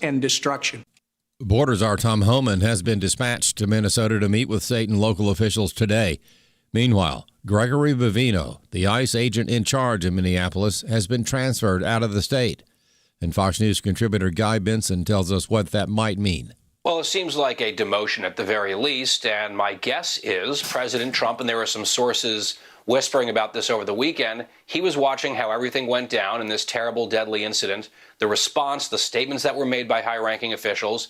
and destruction. Border Czar Tom Homan has been dispatched to Minnesota to meet with state and local officials today. Meanwhile, Gregory Vivino, the ICE agent in charge of Minneapolis, has been transferred out of the state. And Fox News contributor Guy Benson tells us what that might mean. Well, it seems like a demotion at the very least, and my guess is President Trump, and there were some sources whispering about this over the weekend, he was watching how everything went down in this terrible, deadly incident, the response, the statements that were made by high-ranking officials,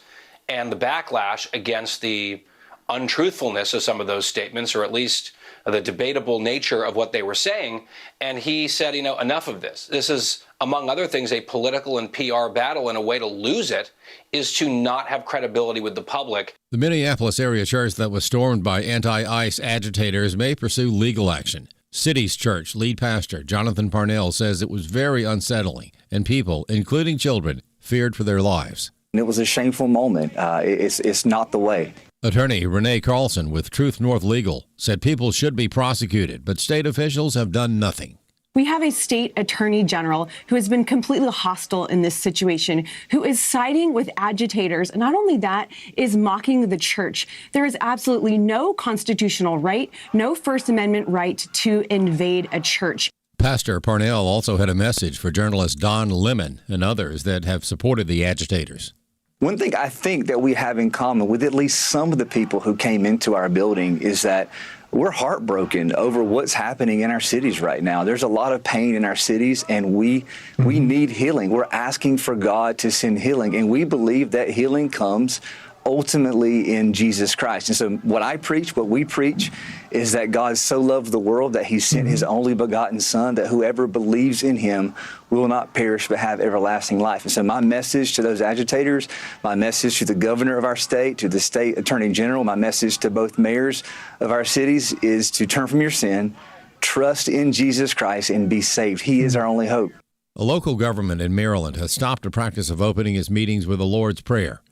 and the backlash against the untruthfulness of some of those statements, or at least the debatable nature of what they were saying. And he said, enough of this. This is, among other things, a political and PR battle, and a way to lose it is to not have credibility with the public. The Minneapolis area church that was stormed by anti-ICE agitators may pursue legal action. City's Church lead pastor Jonathan Parnell says it was very unsettling, and people, including children, feared for their lives. It was a shameful moment. It's not the way. Attorney Renee Carlson with Truth North Legal said people should be prosecuted, but state officials have done nothing. We have a state attorney general who has been completely hostile in this situation, who is siding with agitators. And not only that, is mocking the church. There is absolutely no constitutional right, no First Amendment right to invade a church. Pastor Parnell also had a message for journalist Don Lemon and others that have supported the agitators. One thing I think that we have in common with at least some of the people who came into our building is that we're heartbroken over what's happening in our cities right now. There's a lot of pain in our cities, and we need healing. We're asking for God to send healing, and we believe that healing comes ultimately in Jesus Christ. And so what we preach is that God so loved the world that he sent his only begotten son, that whoever believes in him will not perish but have everlasting life. And so my message to those agitators, my message to the governor of our state, to the state attorney general, my message to both mayors of our cities is to turn from your sin, trust in Jesus Christ, and be saved. He is our only hope. A local government in Maryland has stopped the practice of opening its meetings with the Lord's Prayer.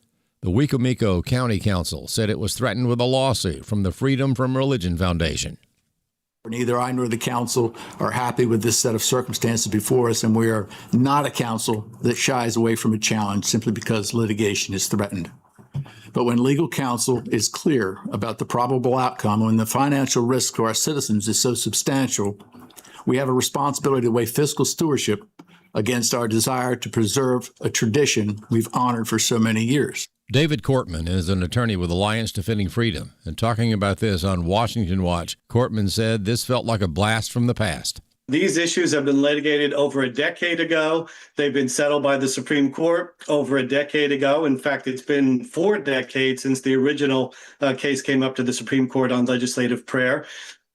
The Wicomico County Council said it was threatened with a lawsuit from the Freedom from Religion Foundation. Neither I nor the council are happy with this set of circumstances before us, and we are not a council that shies away from a challenge simply because litigation is threatened. But when legal counsel is clear about the probable outcome, when the financial risk to our citizens is so substantial, we have a responsibility to weigh fiscal stewardship against our desire to preserve a tradition we've honored for so many years. David Cortman is an attorney with Alliance Defending Freedom, and talking about this on Washington Watch, Cortman said this felt like a blast from the past. These issues have been litigated over a decade ago. They've been settled by the Supreme Court over a decade ago. In fact, it's been 4 decades since the original case came up to the Supreme Court on legislative prayer.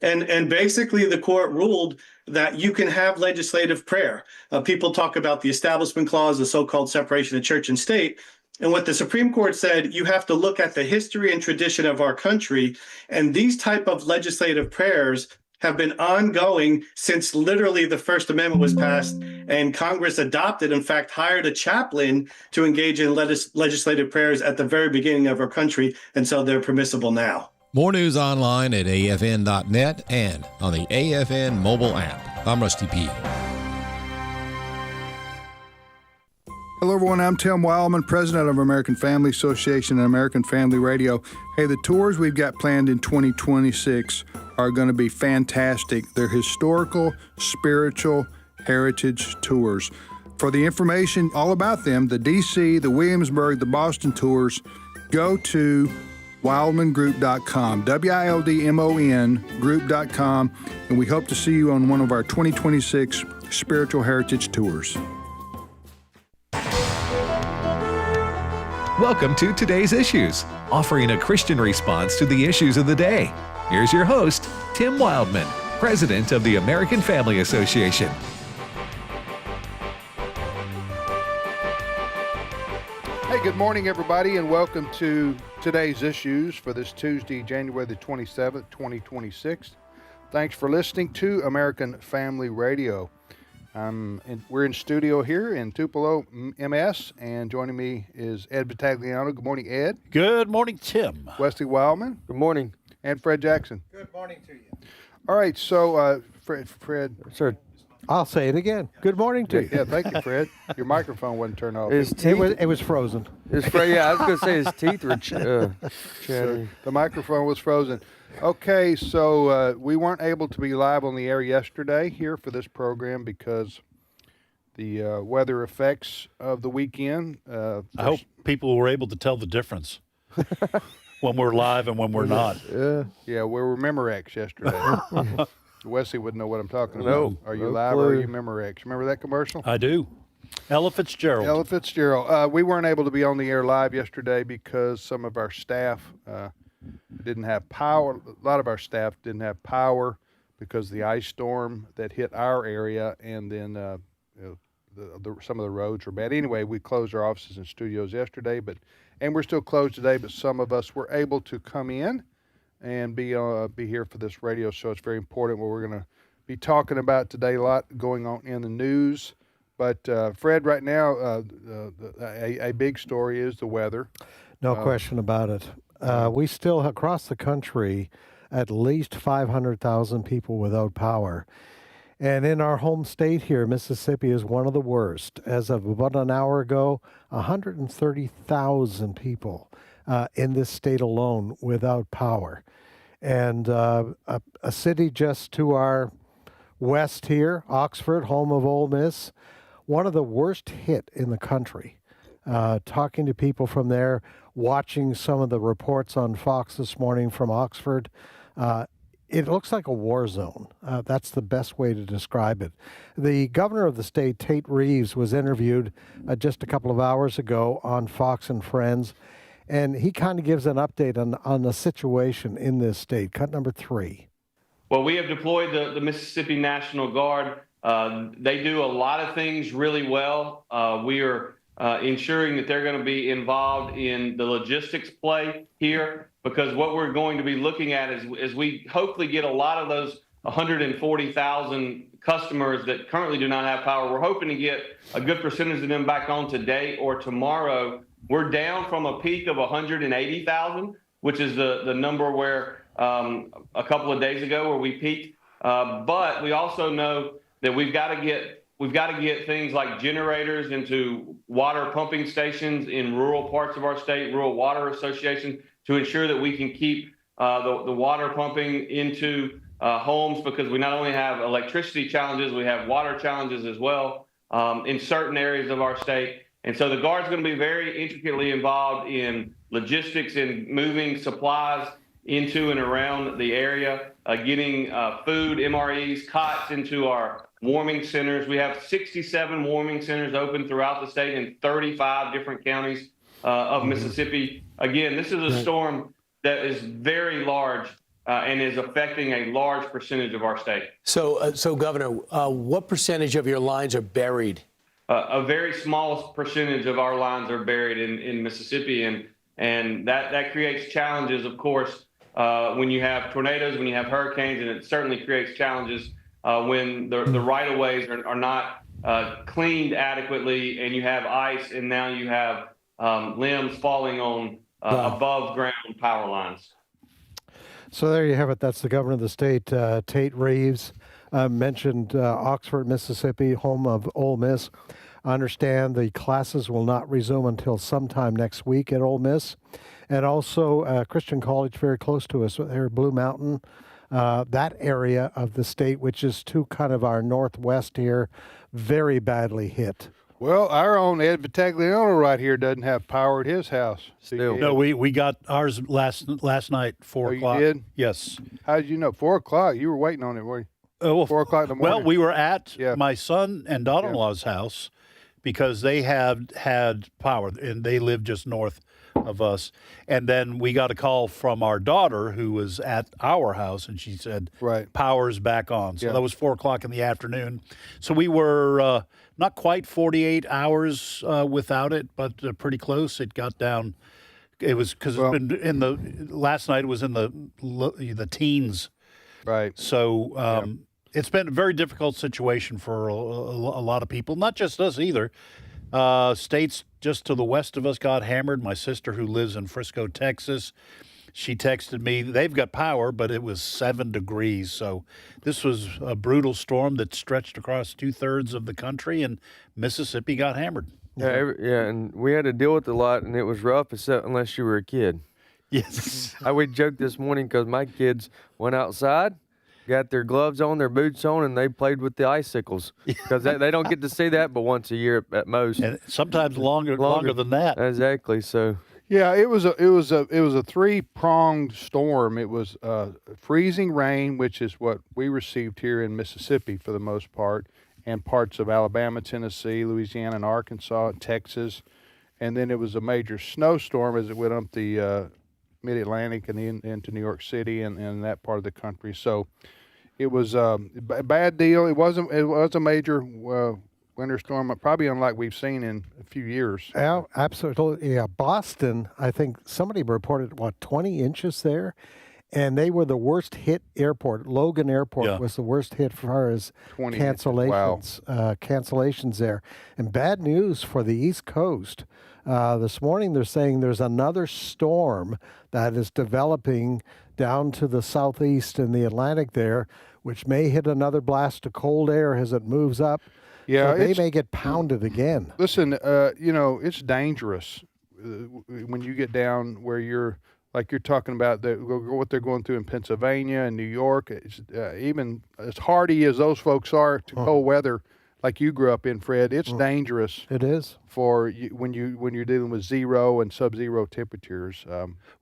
And basically, the court ruled that you can have legislative prayer. People talk about the Establishment Clause, the so-called separation of church and state. And what the Supreme Court said, you have to look at the history and tradition of our country. And these type of legislative prayers have been ongoing since literally the First Amendment was passed and Congress adopted, in fact, hired a chaplain to engage in legislative prayers at the very beginning of our country. And so they're permissible now. More news online at afn.net and on the AFN mobile app. I'm Rusty P. Hello, everyone. I'm Tim Wildmon, president of American Family Association and American Family Radio. Hey, the tours we've got planned in 2026 are going to be fantastic. They're historical, spiritual, heritage tours. For the information all about them, the D.C., the Williamsburg, the Boston tours, go to wildmongroup.com, WILDMON group.com, and we hope to see you on one of our 2026 spiritual heritage tours. Welcome to Today's Issues, offering a Christian response to the issues of the day. Here's your host, Tim Wildmon, president of the American Family Association. Hey, good morning, everybody, and welcome to Today's Issues for this Tuesday, January the 27th, 2026. Thanks for listening to American Family Radio. We're in studio here in Tupelo, MS, and joining me is Ed Battagliano. Good morning, Ed. Good morning, Tim. Wesley Wildmon. Good morning. And Fred Jackson. Good morning to you. All right, so Fred. Sir. I'll say it again. Good morning to you. Yeah, thank you, Fred. Your microphone wasn't turned off. It was frozen. Yeah, I was going to say his teeth were So chattering. the microphone was frozen. Okay, so we weren't able to be live on the air yesterday here for this program because the weather effects of the weekend. I hope people were able to tell the difference when we're live and when we're not. Yeah, we were Memorex yesterday. Wesley wouldn't know what I'm talking about. No, Are you no live or are clue. you Memorex? Remember that commercial? I do. Ella Fitzgerald. Ella Fitzgerald. We weren't able to be on the air live yesterday because some of our staff didn't have power. A lot of our staff didn't have power because of the ice storm that hit our area, and then some of the roads were bad. Anyway, we closed our offices and studios yesterday, and we're still closed today. But some of us were able to come in and be here for this radio show. It's very important what we're going to be talking about today. A lot going on in the news. But, Fred, right now, a big story is the weather. No question about it. We still, across the country, at least 500,000 people without power. And in our home state here, Mississippi is one of the worst. As of about an hour ago, 130,000 people in this state alone without power. And a city just to our west here, Oxford, home of Ole Miss, one of the worst hit in the country. Talking to people from there, watching some of the reports on Fox this morning from Oxford, it looks like a war zone. That's the best way to describe it. The governor of the state, Tate Reeves, was interviewed just a couple of hours ago on Fox and Friends, and he kind of gives an update on the situation in this state. Cut number 3. Well, we have deployed the Mississippi National Guard. They do a lot of things really well. We are ensuring that they're going to be involved in the logistics play here, because what we're going to be looking at is we hopefully get a lot of those 140,000 customers that currently do not have power. We're hoping to get a good percentage of them back on today or tomorrow. We're down from a peak of 180,000, which is the number where a couple of days ago where we peaked. But we also know that we've got to get things like generators into water pumping stations in rural parts of our state, rural water associations, to ensure that we can keep the water pumping into homes, because we not only have electricity challenges, we have water challenges as well in certain areas of our state. And so the Guard's going to be very intricately involved in logistics and moving supplies into and around the area, getting food, MREs, cots into our warming centers. We have 67 warming centers open throughout the state in 35 different counties of Mississippi. Again, this is a storm that is very large and is affecting a large percentage of our state. So Governor, what percentage of your lines are buried? A very small percentage of our lines are buried in Mississippi, and that creates challenges, of course, when you have tornadoes, when you have hurricanes, and it certainly creates challenges when the right-of-ways are not cleaned adequately, and you have ice, and now you have limbs falling on above-ground power lines. So there you have it. That's the governor of the state, Tate Reeves. Mentioned Oxford, Mississippi, home of Ole Miss. I understand the classes will not resume until sometime next week at Ole Miss. And also Christian College, very close to us, there, Blue Mountain, that area of the state, which is to kind of our northwest here, very badly hit. Well, our own Ed Vitagliano right here doesn't have power at his house. No, we got ours last night, 4 o'clock. You did? Yes. How did you know? 4 o'clock? You were waiting on it, were you? Well, 4 o'clock in the morning. Well, we were at my son and daughter-in-law's house because they have had power, and they live just north of us. And then we got a call from our daughter who was at our house, and she said, power's back on. So that was 4 o'clock in the afternoon. So we were not quite 48 hours without it, but pretty close. It got down. It was because it's been last night it was in the teens. Right. So it's been a very difficult situation for a lot of people, not just us either. States just to the west of us got hammered. My sister, who lives in Frisco, Texas, she texted me, they've got power, but it was 7 degrees. So this was a brutal storm that stretched across 2/3 of the country, and Mississippi got hammered. Yeah, and we had to deal with it a lot, and it was rough, unless you were a kid. Yes. I would joke this morning because my kids went outside, got their gloves on, their boots on, and they played with the icicles because they don't get to see that but once a year at most, and sometimes longer than that. Exactly. So yeah, it was a 3-pronged storm. It was freezing rain, which is what we received here in Mississippi for the most part, and parts of Alabama, Tennessee, Louisiana, and Arkansas, and Texas, and then it was a major snowstorm as it went up the Mid-Atlantic and into New York City and that part of the country. So it was a bad deal. It was a major winter storm, probably unlike we've seen in a few years. Yeah, absolutely. Yeah, Boston, I think somebody reported, 20 inches there? And they were the worst hit airport. Logan Airport was the worst hit as far as cancellations, cancellations there. And bad news for the East Coast. This morning they're saying there's another storm that is developing down to the southeast in the Atlantic there, which may hit another blast of cold air as it moves up. Yeah, so they may get pounded again. Listen, it's dangerous when you get down where you're talking about what they're going through in Pennsylvania and New York. It's, even as hardy as those folks are to cold weather, like you grew up in, Fred, it's dangerous. It is for you, when you're dealing with zero and sub-zero temperatures.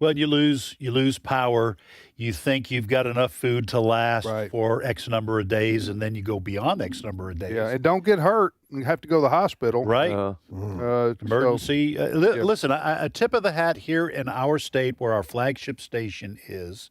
Well, you lose power. You think you've got enough food to last for X number of days, and then you go beyond X number of days. Yeah, and don't get hurt. You have to go to the hospital. Right. Emergency. Listen, a tip of the hat here in our state, where our flagship station is,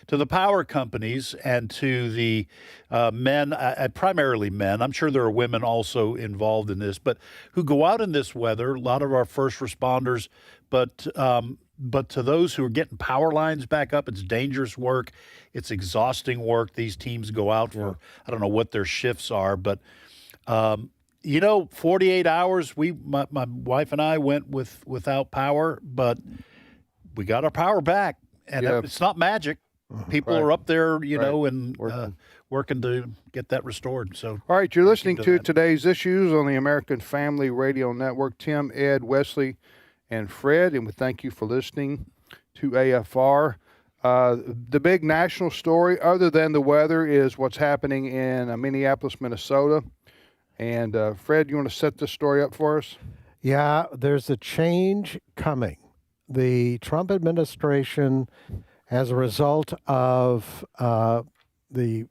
to the power companies and to the men, primarily men. I'm sure there are women also involved in this, but who go out in this weather. A lot of our first responders, but to those who are getting power lines back up, it's dangerous work. It's exhausting work. These teams go out for, I don't know what their shifts are, but 48 hours. My wife and I went without power, but we got our power back, and it's not magic. People are up there, and working to get that restored. So, all right, you're listening to today's issues on the American Family Radio Network. Tim, Ed, Wesley, and Fred, and we thank you for listening to AFR. The big national story, other than the weather, is what's happening in Minneapolis, Minnesota. And Fred, you want to set this story up for us? Yeah, there's a change coming. The Trump administration, as a result of the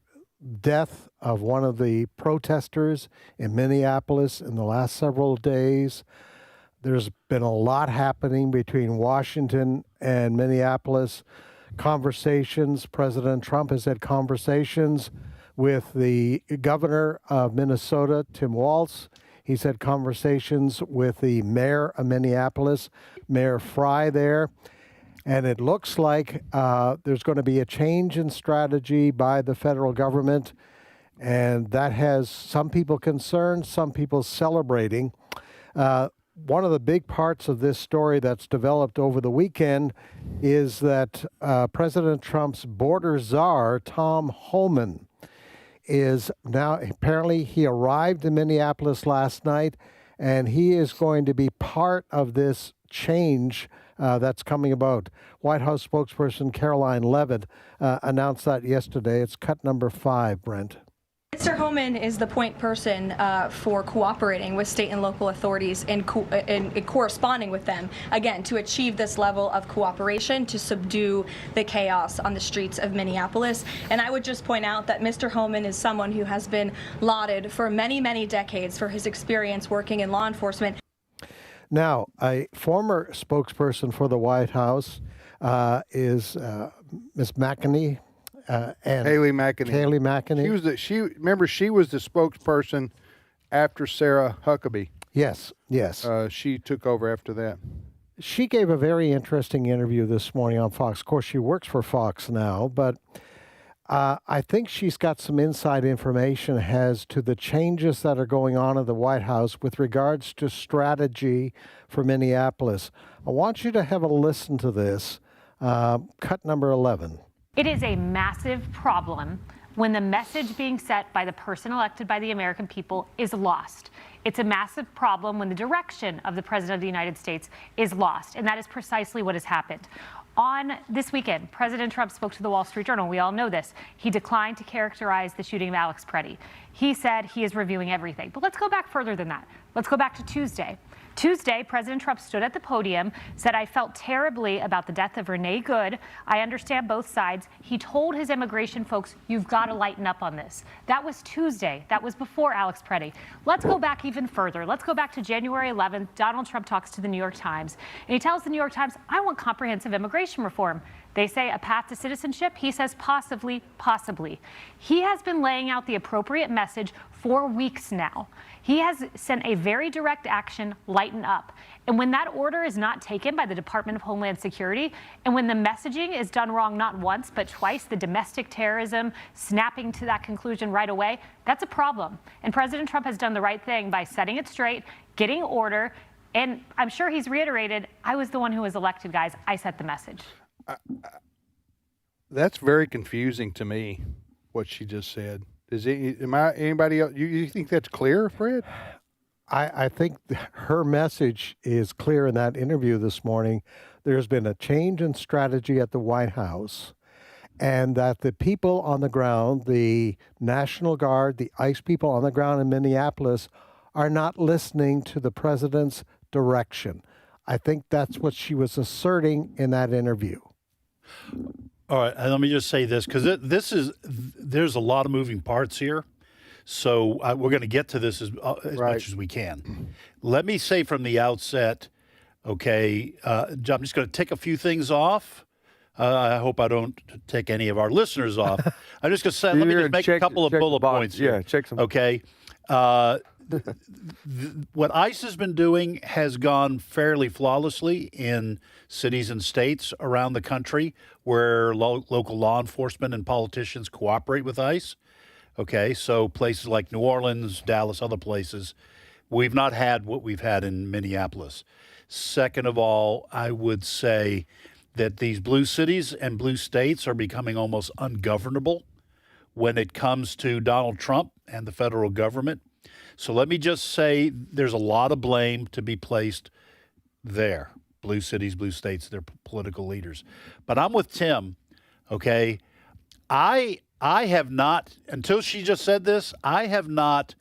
death of one of the protesters in Minneapolis in the last several days, there's been a lot happening between Washington and Minneapolis. Conversations, President Trump has had conversations with the governor of Minnesota, Tim Walz. He's had conversations with the mayor of Minneapolis, Mayor Fry there. And it looks like there's going to be a change in strategy by the federal government. And that has some people concerned, some people celebrating. One of the big parts of this story that's developed over the weekend is that President Trump's border czar, Tom Homan, is now, apparently he arrived in Minneapolis last night, and he is going to be part of this change that's coming about. White House spokesperson Caroline Leavitt announced that yesterday. It's cut number 5, Brent. Mr. Homan is the point person for cooperating with state and local authorities and corresponding with them, again, to achieve this level of cooperation to subdue the chaos on the streets of Minneapolis. And I would just point out that Mr. Homan is someone who has been lauded for many, many decades for his experience working in law enforcement. Now, a former spokesperson for the White House is Ms. McEnany. And Haley McEnany. Haley McEnany. She was the spokesperson after Sarah Huckabee. Yes. She took over after that. She gave a very interesting interview this morning on Fox. Of course, she works for Fox now, but I think she's got some inside information as to the changes that are going on in the White House with regards to strategy for Minneapolis. I want you to have a listen to this. Cut number 11. It is a massive problem when the message being set by the person elected by the American people is lost. It's a massive problem when the direction of the President of the United States is lost, and that is precisely what has happened. On this weekend, President Trump spoke to the Wall Street Journal. We all know this. He declined to characterize the shooting of Alex Preddy. He said he is reviewing everything. But let's go back further than that. Let's go back to Tuesday. Tuesday, President Trump stood at the podium, said, "I felt terribly about the death of Renee Good. I understand both sides." He told his immigration folks, "You've got to lighten up on this." That was Tuesday. That was before Alex Preddy. Let's go back even further. Let's go back to January 11th. Donald Trump talks to the New York Times, and he tells the New York Times, "I want comprehensive immigration reform." They say a path to citizenship. He says possibly, possibly. He has been laying out the appropriate message for weeks now. He has sent a very direct action, lighten up. And when that order is not taken by the Department of Homeland Security, and when the messaging is done wrong not once but twice, the domestic terrorism, snapping to that conclusion right away, that's a problem. And President Trump has done the right thing by setting it straight, getting order, and I'm sure he's reiterated, I was the one who was elected, guys. I set the message. That's very confusing to me, what she just said. Anybody else? You think that's clear, Fred? I think her message is clear in that interview this morning. There's been a change in strategy at the White House, and that the people on the ground, the National Guard, the ICE people on the ground in Minneapolis, are not listening to the president's direction. I think that's what she was asserting in that interview. All right, let me just say this, because there's a lot of moving parts here. So we're going to get to this as much as we can. Let me say from the outset, okay, I'm just going to tick a few things off. I hope I don't take any of our listeners off. I'm just going to say, let me just make a couple of bullet points here. Yeah, check some. Okay. What ICE has been doing has gone fairly flawlessly in cities and states around the country where local law enforcement and politicians cooperate with ICE. Okay, so places like New Orleans, Dallas, other places, we've not had what we've had in Minneapolis. Second of all, I would say that these blue cities and blue states are becoming almost ungovernable when it comes to Donald Trump and the federal government. So let me just say there's a lot of blame to be placed there. Blue cities, blue states, their political leaders. But I'm with Tim, okay? I have not, until she just said this, I have not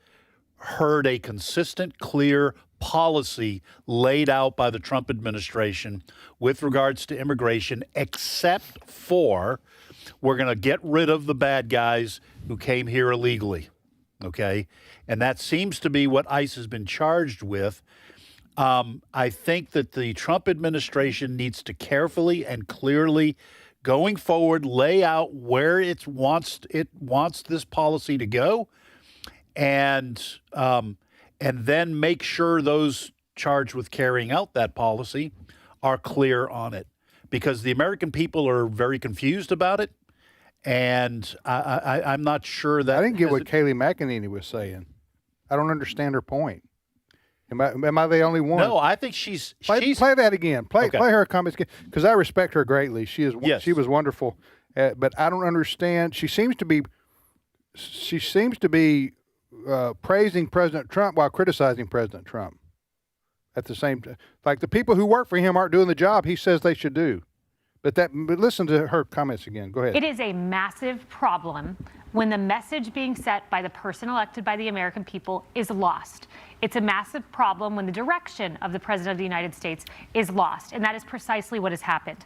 heard a consistent, clear policy laid out by the Trump administration with regards to immigration, except for we're going to get rid of the bad guys who came here illegally, okay? And that seems to be what ICE has been charged with. I think that the Trump administration needs to carefully and clearly, going forward, lay out where it wants this policy to go, and then make sure those charged with carrying out that policy are clear on it, because the American people are very confused about it, and I'm not sure that. I didn't get what Kayleigh McEnany was saying. I don't understand her point. Am I the only one? No, I think she's play that again. Play her comments again, because I respect her greatly. She was wonderful, but I don't understand. She seems to be praising President Trump while criticizing President Trump at the same time. Like the people who work for him aren't doing the job he says they should do. But listen to her comments again. Go ahead. It is a massive problem when the message being set by the person elected by the American people is lost. It's a massive problem when the direction of the President of the United States is lost, and that is precisely what has happened.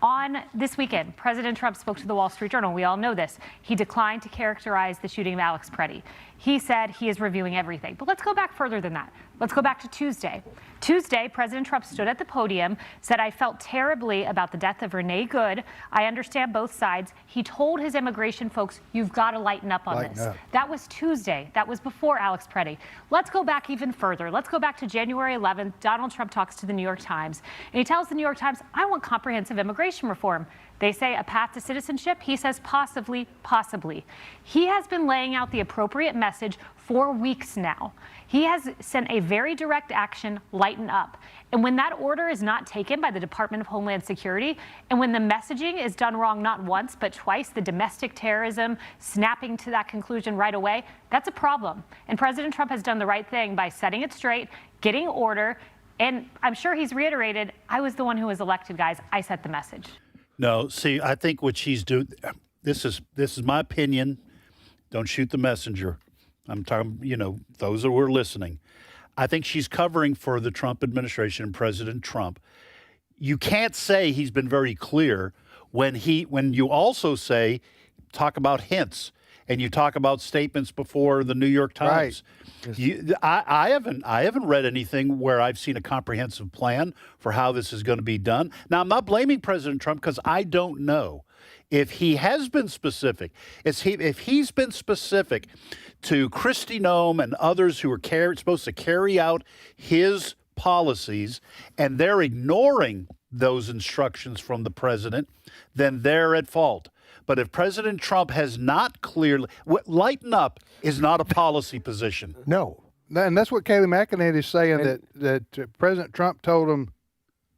On this weekend, President Trump spoke to the Wall Street Journal. We all know this. He declined to characterize the shooting of Alex Preddy. He said he is reviewing everything. But let's go back further than that. Let's go back to Tuesday. Tuesday, President Trump stood at the podium, said, "I felt terribly about the death of Renee Good. I understand both sides." He told his immigration folks, "You've got to lighten up on this." That was Tuesday. That was before Alex Preddy. Let's go back even further. Let's go back to January 11th. Donald Trump talks to the New York Times, and he tells the New York Times, "I want comprehensive immigration reform." They say a path to citizenship. He says possibly, possibly. He has been laying out the appropriate message 4 weeks now. He has sent a very direct action, lighten up. And when that order is not taken by the Department of Homeland Security, and when the messaging is done wrong not once but twice, the domestic terrorism, snapping to that conclusion right away, that's a problem. And President Trump has done the right thing by setting it straight, getting order, and I'm sure he's reiterated, I was the one who was elected, guys. I set the message. No, see, I think what she's doing, this is my opinion. Don't shoot the messenger. I'm talking, those who are listening. I think she's covering for the Trump administration and President Trump. You can't say he's been very clear when you also talk about hints and you talk about statements before the New York Times. Right. I haven't read anything where I've seen a comprehensive plan for how this is going to be done. Now, I'm not blaming President Trump because I don't know if he has been specific. If he's been specific to Kristi Noem and others who are supposed to carry out his policies, and they're ignoring those instructions from the president, then they're at fault. But if President Trump has not clearly, lighten up is not a policy position. No. And that's what Kayleigh McEnany is saying, that President Trump told him,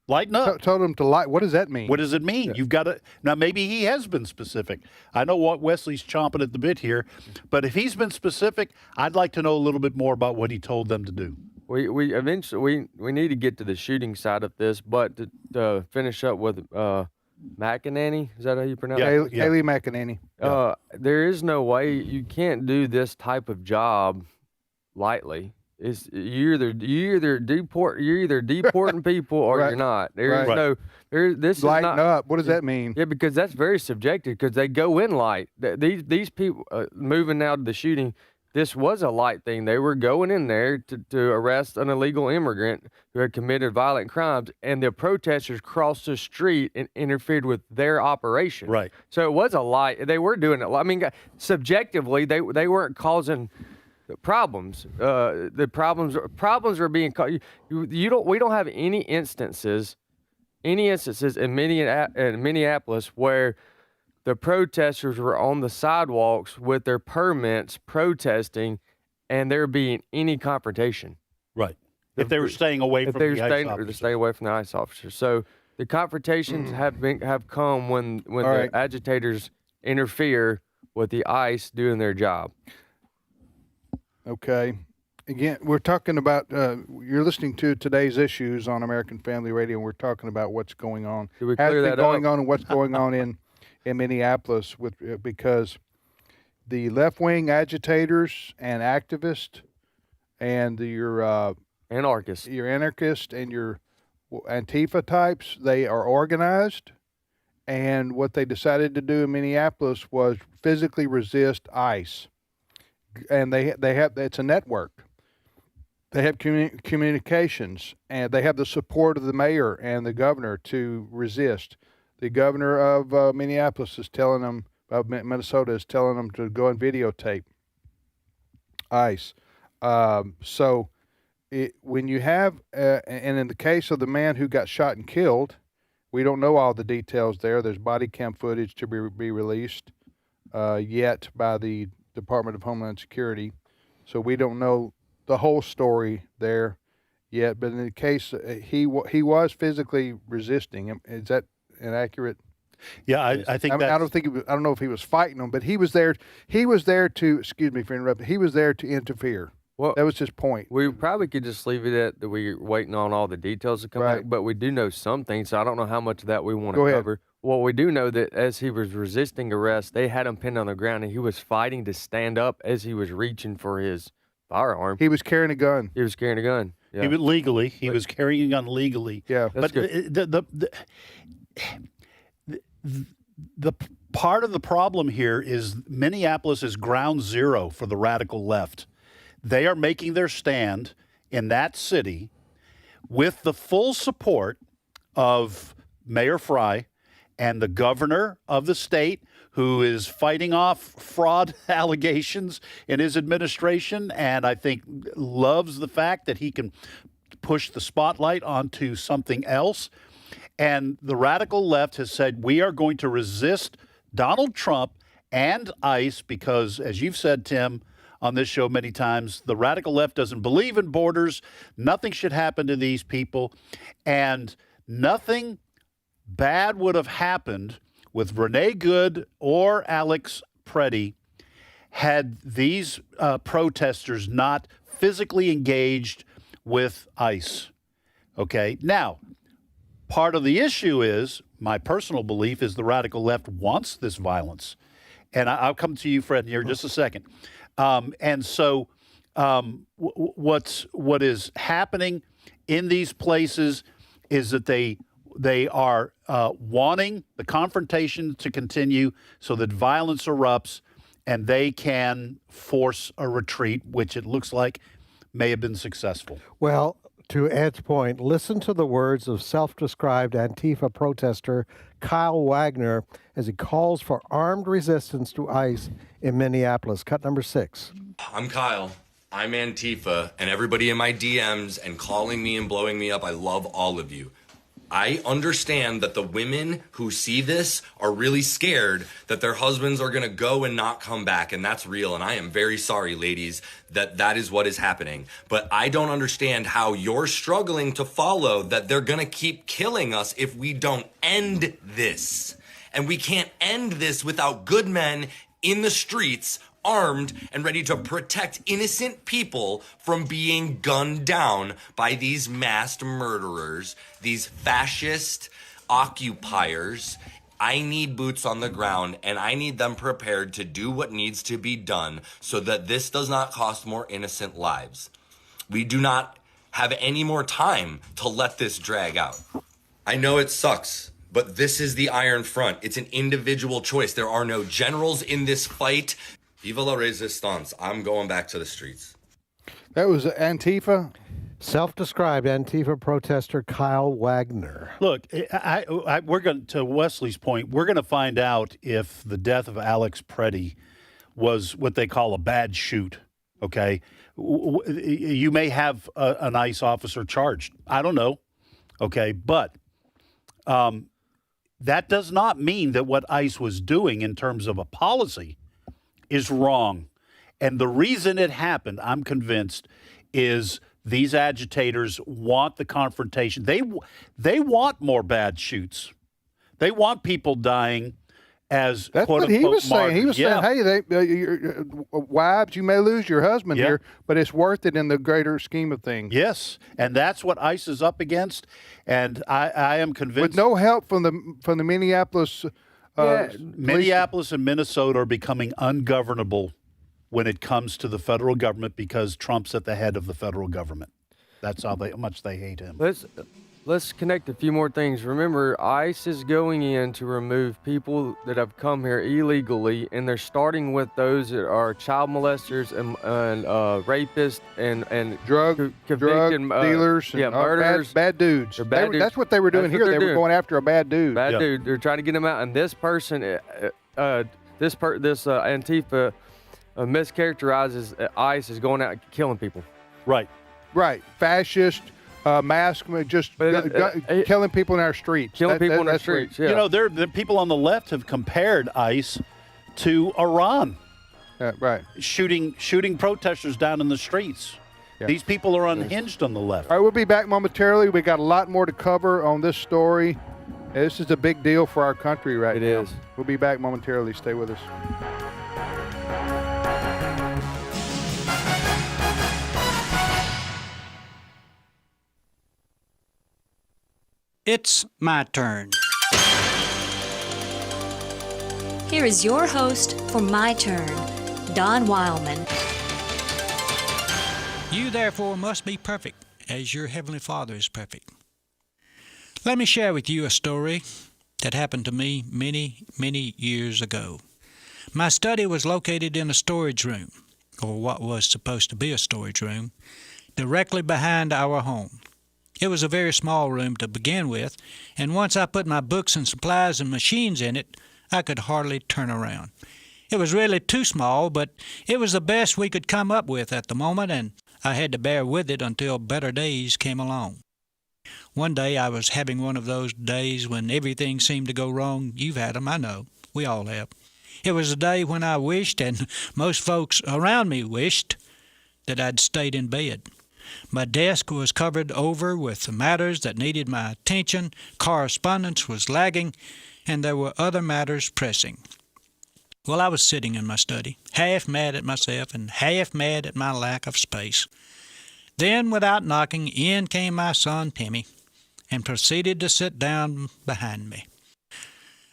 lighten up. Told him to light. What does that mean? What does it mean? Yeah. You've got to now. Maybe he has been specific. I know what Wesley's chomping at the bit here, but if he's been specific, I'd like to know a little bit more about what he told them to do. We eventually we need to get to the shooting side of this, but to finish up with McEnany, is that how you pronounce it? Kayleigh McEnany. There is no way you can't do this type of job lightly. You're either deporting people or right. You're not. This is lighten up. What does that mean? Yeah, because that's very subjective. Because they go in light. These people moving now to the shooting. This was a light thing. They were going in there to arrest an illegal immigrant who had committed violent crimes, and the protesters crossed the street and interfered with their operation. Right. So it was a light. They were doing it. I mean, subjectively, they weren't causing problems. The problems are being caused. We don't have any instances in Minneapolis where the protesters were on the sidewalks with their permits protesting, and there being any confrontation. Right. If they were staying away from the ICE officers. Stay away from the ICE officers. So the confrontations have come when the agitators interfere with the ICE doing their job. Okay. Again, we're talking about, you're listening to today's issues on American Family Radio, and we're talking about what's going on. Did we clear that going up? on and what's going on in Minneapolis because the left-wing agitators and activists and your anarchists and your Antifa types, they are organized, and what they decided to do in Minneapolis was physically resist ICE. And they have, it's a network. They have communications, and they have the support of the mayor and the governor to resist. The governor of Minneapolis is telling them, of Minnesota is telling them to go and videotape ICE. When you have, and in the case of the man who got shot and killed, we don't know all the details there. There's body cam footage to be released yet by the Department of Homeland Security. So we don't know the whole story there yet. But in the case, he was physically resisting. Is that inaccurate? Yeah, I think I don't know if he was fighting them, but he was there. He was there to. Excuse me for interrupting. He was there to interfere. Well, that was his point. We probably could just leave it at that we're waiting on all the details to come back, but we do know some things, so I don't know how much of that we want to cover. Well, we do know that as he was resisting arrest, they had him pinned on the ground, and he was fighting to stand up as he was reaching for his firearm. He was carrying a gun. He was carrying a gun. Yeah. He was legally. He was carrying a gun legally. Yeah, but the part of the problem here is Minneapolis is ground zero for the radical left. They are making their stand in that city with the full support of Mayor Frey and the governor of the state, who is fighting off fraud allegations in his administration, and I think loves the fact that he can push the spotlight onto something else. And the radical left has said, we are going to resist Donald Trump and ICE because, as you've said, Tim, on this show many times. The radical left doesn't believe in borders. Nothing should happen to these people. And nothing bad would have happened with Renee Good or Alex Preddy had these protesters not physically engaged with ICE. Okay, now, part of the issue is, my personal belief is the radical left wants this violence. And I'll come to you, Fred, here in just a second. And so what is happening in these places is that they are wanting the confrontation to continue so that violence erupts and they can force a retreat, which it looks like may have been successful. Well, to Ed's point, listen to the words of self-described Antifa protester Kyle Wagner as he calls for armed resistance to ICE in Minneapolis. Cut number 6. I'm Kyle. I'm Antifa, and everybody in my DMs and calling me and blowing me up, I love all of you. I understand that the women who see this are really scared that their husbands are going to go and not come back, and that's real, and I am very sorry, ladies, that is what is happening. But I don't understand how you're struggling to follow that they're going to keep killing us if we don't end this. And we can't end this without good men in the streets, armed and ready to protect innocent people from being gunned down by these masked murderers, these fascist occupiers. I need boots on the ground, and I need them prepared to do what needs to be done so that this does not cost more innocent lives. We do not have any more time to let this drag out. I know it sucks, but this is the Iron Front. It's an individual choice. There are no generals in this fight. Viva la resistance. I'm going back to the streets. That was Antifa? Self-described Antifa protester Kyle Wagner. Look, we're going to Wesley's point. We're going to find out if the death of Alex Preddy was what they call a bad shoot. Okay, you may have an ICE officer charged. I don't know. Okay, but that does not mean that what ICE was doing in terms of a policy is wrong. And the reason it happened, I'm convinced, is these agitators want the confrontation. They want more bad shoots. They want people dying as that's quote what he unquote was saying. He was saying, hey, wives, you may lose your husband here, but it's worth it in the greater scheme of things. Yes, and that's what ICE is up against. And I am convinced, with no help from the Minneapolis. Minneapolis and Minnesota are becoming ungovernable when it comes to the federal government because Trump's at the head of the federal government. That's how much they hate him. Let's connect a few more things. Remember, ICE is going in to remove people that have come here illegally, and they're starting with those that are child molesters and rapists and drug dealers, and murderers, bad dudes. That's what they were doing here. They were going after a bad dude. Bad dude. They're trying to get him out. And this person, this Antifa, mischaracterizes ICE as going out and killing people. Right. Fascist. Mask, just killing people in our streets. Killing people in our streets, yeah. You know, the people on the left have compared ICE to Iran. Right. Shooting protesters down in the streets. Yeah. These people are unhinged on the left. All right, we'll be back momentarily. We got a lot more to cover on this story. This is a big deal for our country right now. It is. We'll be back momentarily. Stay with us. It's my turn. Here is your host for My Turn, Don Wildmon. You therefore must be perfect, as your Heavenly Father is perfect. Let me share with you a story that happened to me many, many years ago. My study was located in a storage room, or what was supposed to be a storage room, directly behind our home. It was a very small room to begin with, and once I put my books and supplies and machines in it, I could hardly turn around. It was really too small, but it was the best we could come up with at the moment, and I had to bear with it until better days came along. One day I was having one of those days when everything seemed to go wrong. You've had them, I know. We all have. It was a day when I wished, and most folks around me wished, that I'd stayed in bed. My desk was covered over with matters that needed my attention, correspondence was lagging, and there were other matters pressing. Well, I was sitting in my study, half mad at myself and half mad at my lack of space. Then, without knocking, in came my son Timmy and proceeded to sit down behind me.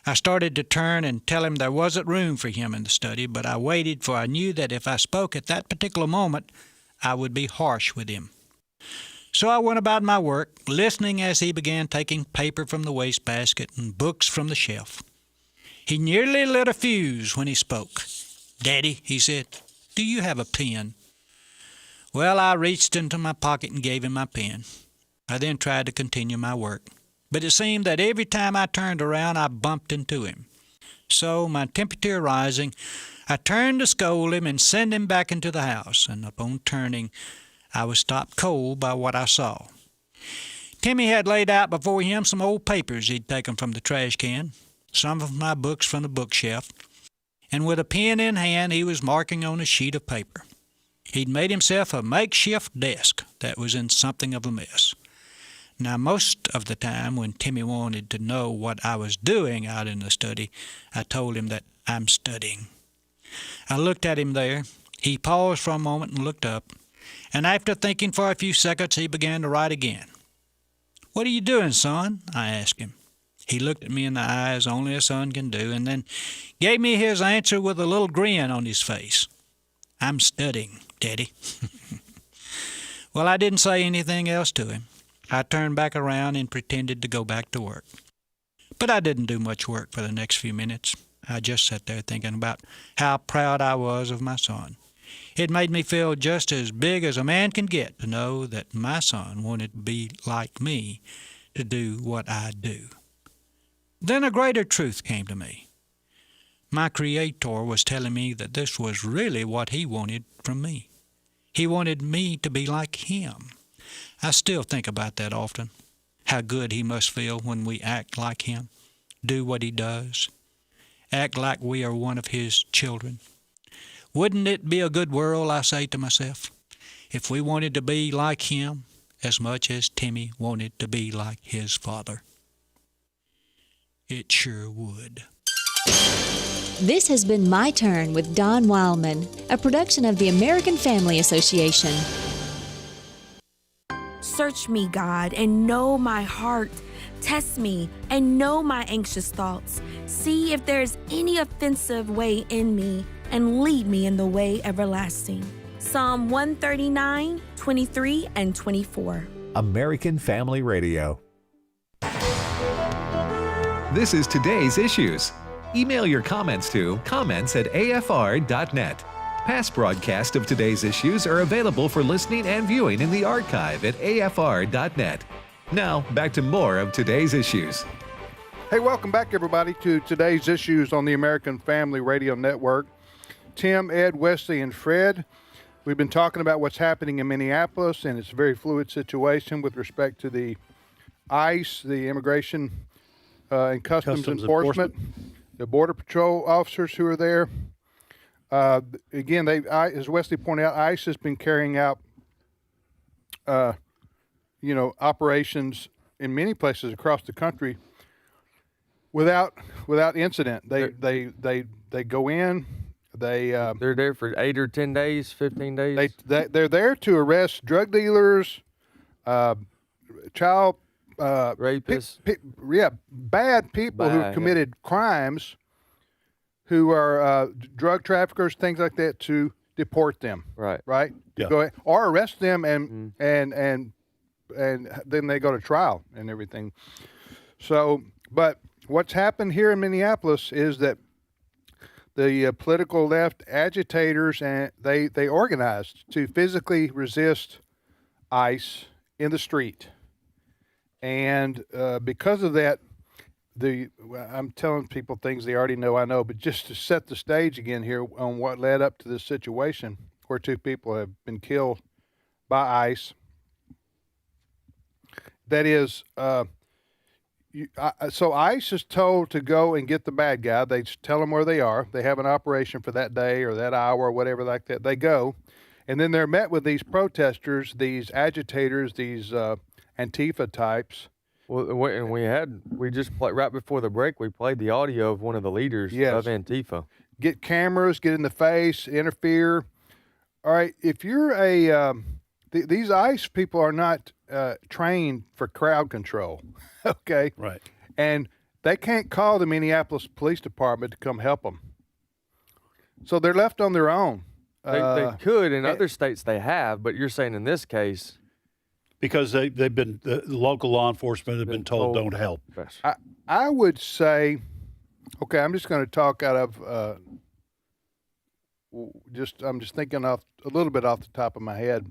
I started to turn and tell him there wasn't room for him in the study, but I waited, for I knew that if I spoke at that particular moment, I would be harsh with him. So I went about my work, listening as he began taking paper from the wastebasket and books from the shelf. He nearly lit a fuse when he spoke. "Daddy," he said, "do you have a pen?" Well, I reached into my pocket and gave him my pen. I then tried to continue my work, but it seemed that every time I turned around, I bumped into him. So, my temperature rising, I turned to scold him and send him back into the house, and upon turning, I was stopped cold by what I saw. Timmy had laid out before him some old papers he'd taken from the trash can, some of my books from the bookshelf, and with a pen in hand, he was marking on a sheet of paper. He'd made himself a makeshift desk that was in something of a mess. Now, most of the time when Timmy wanted to know what I was doing out in the study, I told him that I'm studying. I looked at him there. He paused for a moment and looked up, and after thinking for a few seconds, he began to write again. "What are you doing, son?" I asked him. He looked at me in the eye as only a son can do, and then gave me his answer with a little grin on his face. "I'm studying, Daddy." Well, I didn't say anything else to him. I turned back around and pretended to go back to work. But I didn't do much work for the next few minutes. I just sat there thinking about how proud I was of my son. It made me feel just as big as a man can get to know that my son wanted to be like me, to do what I do. Then a greater truth came to me. My Creator was telling me that this was really what He wanted from me. He wanted me to be like Him. I still think about that often, how good He must feel when we act like Him, do what He does, act like we are one of His children. Wouldn't it be a good world, I say to myself, if we wanted to be like Him as much as Timmy wanted to be like his father? It sure would. This has been My Turn with Don Wildmon, a production of the American Family Association. Search me, God, and know my heart. Test me and know my anxious thoughts. See if there is any offensive way in me, and lead me in the way everlasting. Psalm 139, 23, and 24. American Family Radio. This is Today's Issues. Email your comments to comments@afr.net. Past broadcasts of Today's Issues are available for listening and viewing in the archive at afr.net. Now, back to more of Today's Issues. Hey, welcome back, everybody, to Today's Issues on the American Family Radio Network. Tim, Ed, Wesley, and Fred. We've been talking about what's happening in Minneapolis, and it's a very fluid situation with respect to the ICE, the Immigration and Customs Enforcement, the Border Patrol officers who are there. Again, as Wesley pointed out, ICE has been carrying out, operations in many places across the country without incident. They go in. They're there for 8 or 10 days, 15 days. They're there to arrest drug dealers, child rapists. Bad people who have committed crimes, who are drug traffickers, things like that, to deport them. Right. Yeah. Go ahead, or arrest them and then they go to trial and everything. So, but what's happened here in Minneapolis is that the political left agitators, and they organized to physically resist ICE in the street. And because of that, I'm telling people things they already know, I know, but just to set the stage again here on what led up to this situation where 2 people have been killed by ICE. That is, So ICE is told to go and get the bad guy. They tell them where they are. They have an operation for that day or that hour or whatever like that. They go, and then they're met with these protesters, these agitators, these Antifa types. Well, and we just played right before the break. We played the audio of one of the leaders of Antifa. Get cameras, get in the face, interfere. All right, if you're these ICE people are not trained for crowd control, okay? Right. And they can't call the Minneapolis Police Department to come help them. So they're left on their own. They could. In other states they have, but you're saying in this case. Because they've been, the local law enforcement have been told don't help. I would say, okay, I'm just going to talk out of, I'm just thinking off a little bit off the top of my head.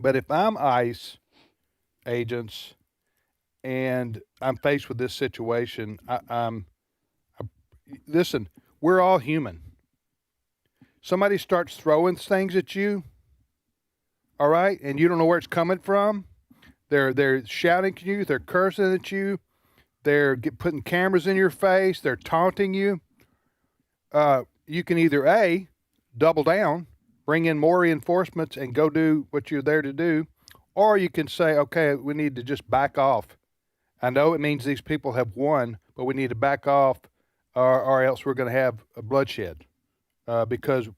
But if I'm ICE agents and I'm faced with this situation, listen, we're all human. Somebody starts throwing things at you, all right, and you don't know where it's coming from. They're shouting at you. They're cursing at you. They're putting cameras in your face. They're taunting you. You can either A, double down, bring in more reinforcements, and go do what you're there to do, or you can say, okay, we need to just back off. I know it means these people have won, but we need to back off, or else we're going to have a bloodshed, because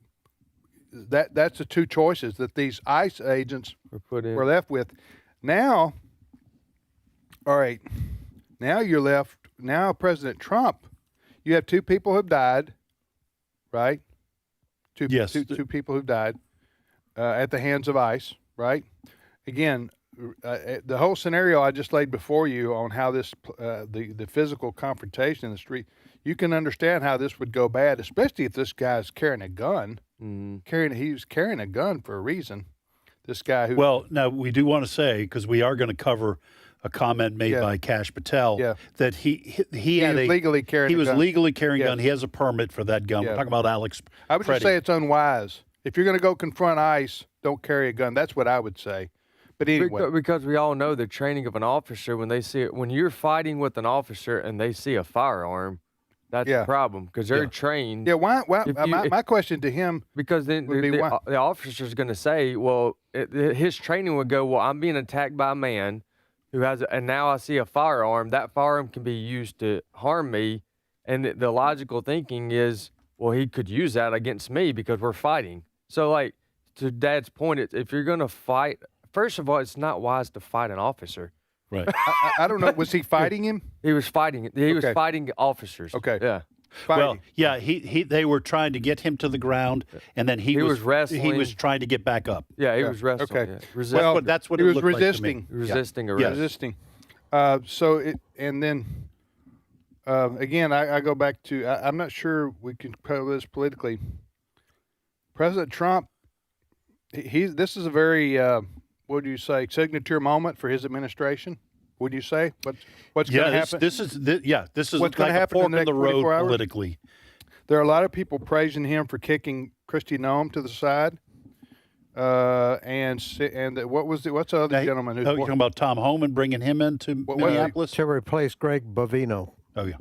that's the two choices that these ICE agents were left with. Now, all right, now you're left, now President Trump, you have two people who have died, right? Two people who died at the hands of ICE, right? Again, the whole scenario I just laid before you on how this, the physical confrontation in the street, you can understand how this would go bad, especially if this guy's carrying a gun. He was carrying a gun for a reason. This guy who. Well, now we do want to say, because we are going to cover a comment made by Kash Patel that he was legally carrying a gun. He has a permit for that gun. We're talking about Alex. I would just say it's unwise. If you're going to go confront ICE, don't carry a gun. That's what I would say. But anyway, because we all know the training of an officer, when they see it, when you're fighting with an officer and they see a firearm, that's the problem, because they're trained. Yeah. Why? My question to him, because then the officer's going to say, well, his training would go, well, I'm being attacked by a man who has, and now I see a firearm. That firearm can be used to harm me, and the logical thinking is, well, he could use that against me because we're fighting. So, like to Dad's point, if you're going to fight, first of all, it's not wise to fight an officer. Right. I don't know. Was he fighting him? He was fighting. He was fighting officers. Okay. Yeah. Well, yeah. They were trying to get him to the ground, and then he was wrestling. He was trying to get back up. Yeah, he was wrestling. Okay. Yeah. Well, that's what he it was looked resisting. Like to me. Resisting arrest. Resisting. And then again, I go back to I'm not sure we can put this politically. President Trump, this is a very what do you say, signature moment for his administration? Would you say? What's going to happen? This is what's going to to happen fork in the in the next 24 road hours? politically. There are a lot of people praising him for kicking Kristi Noem to the side. And what's the other gentleman who's you're talking about Tom Homan, bringing him into Minneapolis to replace Greg Bovino. Oh yeah,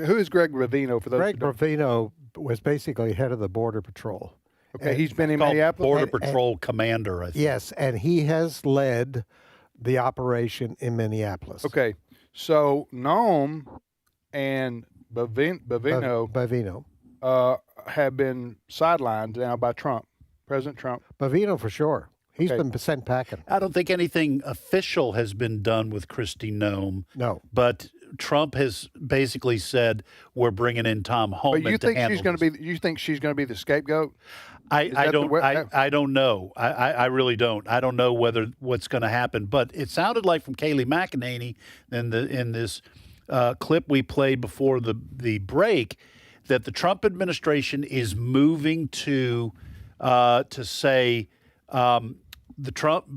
who is Greg Bovino? For those Greg Bovino was basically head of the Border Patrol. Okay, he's been in Minneapolis. Border Patrol commander, I think. Yes, and he has led the operation in Minneapolis. Okay, so Noem and Bovino have been sidelined now by Trump, President Trump. Bovino for sure. He's been sent packing. I don't think anything official has been done with Kristi Noem. No. But Trump has basically said we're bringing in Tom Homan. But you think she's going to be? You think she's going to be the scapegoat? I don't know. I really don't. I don't know what's going to happen. But it sounded like from Kayleigh McEnany in this clip we played before the break that the Trump administration is moving to say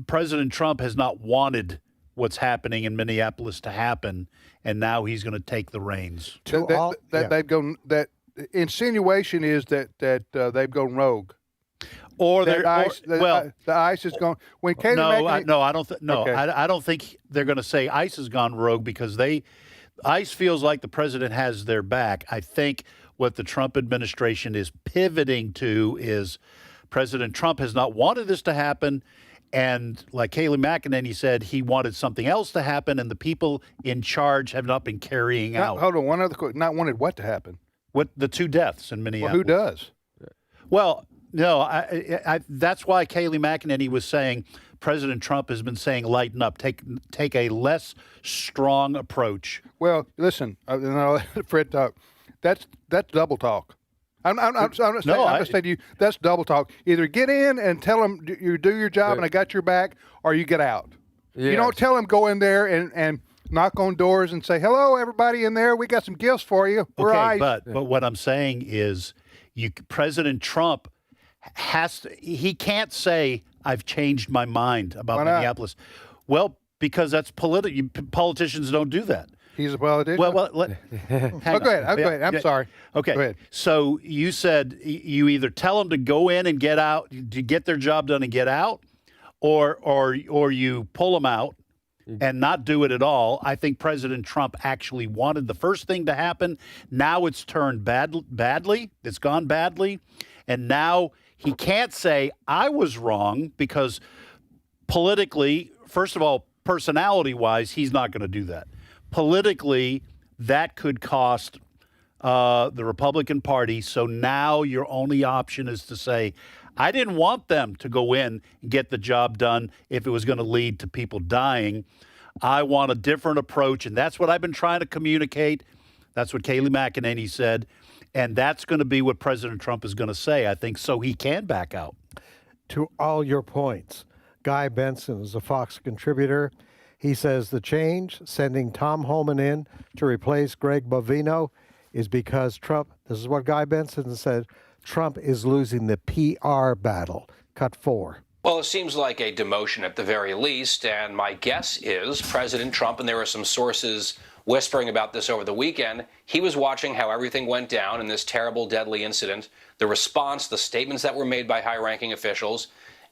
President Trump has not wanted what's happening in Minneapolis to happen, and now he's going to take the reins. That insinuation is that they've gone rogue. Or the ICE is gone. When Kayleigh McEnany, I don't think they're going to say ICE has gone rogue because they ICE feels like the president has their back. I think what the Trump administration is pivoting to is President Trump has not wanted this to happen. And like Kayleigh McEnany said, he wanted something else to happen, and the people in charge have not been carrying out. Hold on, one other question. Not wanted what to happen? What the 2 deaths in Minneapolis. Well, who does? Well, no, that's why Kayleigh McEnany was saying President Trump has been saying lighten up, take a less strong approach. Well, listen, Fred talk. That's double talk. I'm just saying to you, that's double talk. Either get in and tell them you do your job and I got your back, or you get out. Yeah. You don't tell them go in there and knock on doors and say, hello, everybody in there. We got some gifts for you. We're ICE. But what I'm saying is President Trump he can't say, I've changed my mind about Minneapolis. Well, because that's politicians don't do that. He's a politician? Well, go ahead. I'm sorry. Okay. Go ahead. So you said you either tell them to go in and get out, to get their job done and get out, or you pull them out and not do it at all. I think President Trump actually wanted the first thing to happen. Now it's turned badly. It's gone badly. And now he can't say, I was wrong, because politically, first of all, personality-wise, he's not going to do that. Politically, that could cost the Republican Party. So now your only option is to say, I didn't want them to go in and get the job done if it was going to lead to people dying. I want a different approach, and that's what I've been trying to communicate. That's what Kayleigh McEnany said, and that's going to be what President Trump is going to say, I think, so he can back out. To all your points, Guy Benson is a Fox contributor. He says the change, sending Tom Homan in to replace Greg Bovino, is because Trump, this is what Guy Benson said, Trump is losing the PR battle. Cut 4. Well, it seems like a demotion at the very least, and my guess is President Trump, and there were some sources whispering about this over the weekend, he was watching how everything went down in this terrible, deadly incident, the response, the statements that were made by high-ranking officials,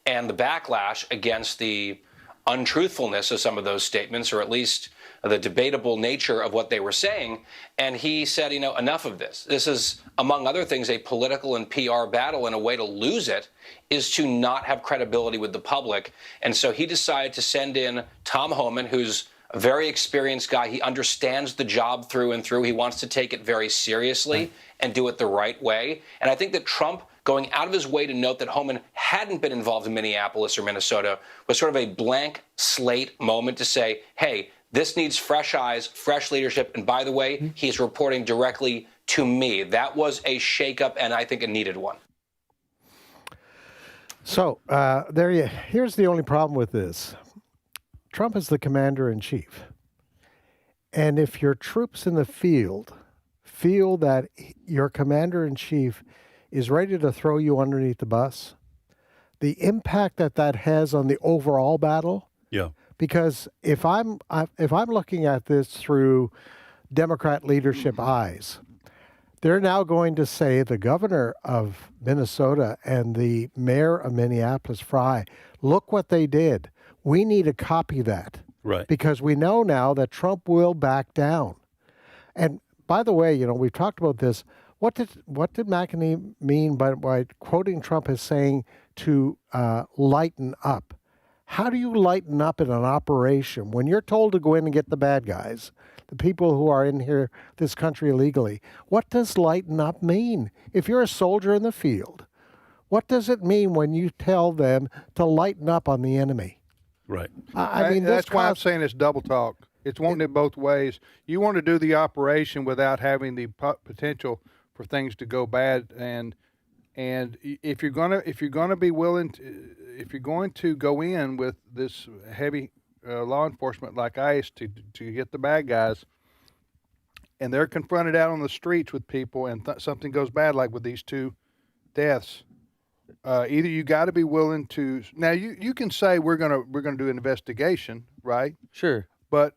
and the backlash against the untruthfulness of some of those statements, or at least the debatable nature of what they were saying. And he said, enough of this. This is, among other things, a political and PR battle, and a way to lose it is to not have credibility with the public. And so he decided to send in Tom Homan, who's a very experienced guy. He understands the job through and through. He wants to take it very seriously and do it the right way. And I think that Trump going out of his way to note that Homan hadn't been involved in Minneapolis or Minnesota was sort of a blank slate moment to say, hey, this needs fresh eyes, fresh leadership. And by the way, he's reporting directly to me. That was a shakeup, and I think a needed one. So here's the only problem with this. Trump is the commander-in-chief. And if your troops in the field feel that your commander-in-chief is ready to throw you underneath the bus, the impact that has on the overall battle. Yeah. Because if I'm looking at this through Democrat leadership eyes, they're now going to say the governor of Minnesota and the mayor of Minneapolis, Frye, look what they did. We need to copy that. Right. Because we know now that Trump will back down. And by the way, we've talked about this. What did McEnany mean by quoting Trump as saying to lighten up? How do you lighten up in an operation when you're told to go in and get the bad guys, the people who are in this country illegally? What does lighten up mean? If you're a soldier in the field, what does it mean when you tell them to lighten up on the enemy? Right. I mean, that's why I'm saying it's double talk. It's wanting it both ways. You want to do the operation without having the potential for things to go bad, and if you're gonna be willing to, if you're going to go in with this heavy law enforcement like ICE to get the bad guys, and they're confronted out on the streets with people, and something goes bad, like with these 2 deaths, either you got to be willing to. Now you can say we're gonna do an investigation, right? Sure. But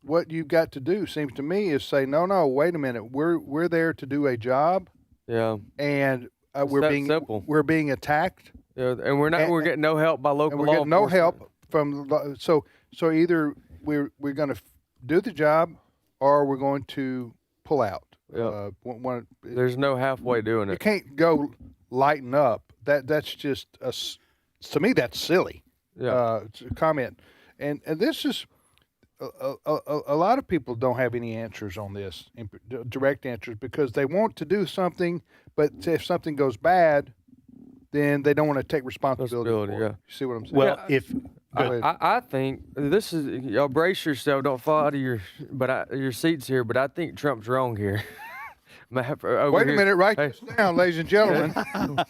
what you've got to do, seems to me, is say, no, wait a minute. We're there to do a job. Yeah. And we're being attacked. Yeah, and we're getting no help by local law enforcement. No help from so either we're going to do the job, or we're going to pull out. Yep. There's no halfway doing it. You can't go lighten up. That's just to me that's silly. Comment, and this is a lot of people don't have any answers on this, direct answers, because they want to do something, but if something goes bad, then they don't want to take responsibility for it. Yeah. You see what I'm saying? Well, I think this is, y'all brace yourself, don't fall out of your seats here, but I think Trump's wrong here. Wait a minute, write this down, ladies and gentlemen.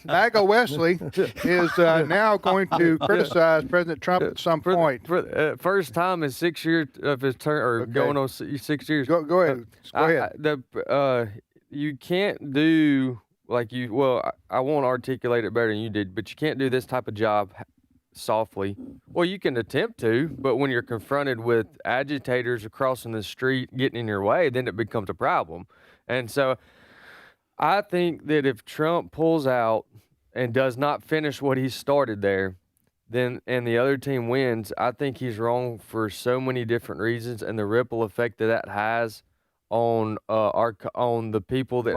MAGA Wesley is now going to criticize President Trump at some point. First time in 6 years of his term, or going on 6 years. Go ahead. Go ahead. You can't do like you. Well, I won't articulate it better than you did, but you can't do this type of job softly. Well, you can attempt to, but when you're confronted with agitators crossing the street, getting in your way, then it becomes a problem. And so I think that if Trump pulls out and does not finish what he started there, then and the other team wins, I think he's wrong for so many different reasons, and the ripple effect that has on on the people that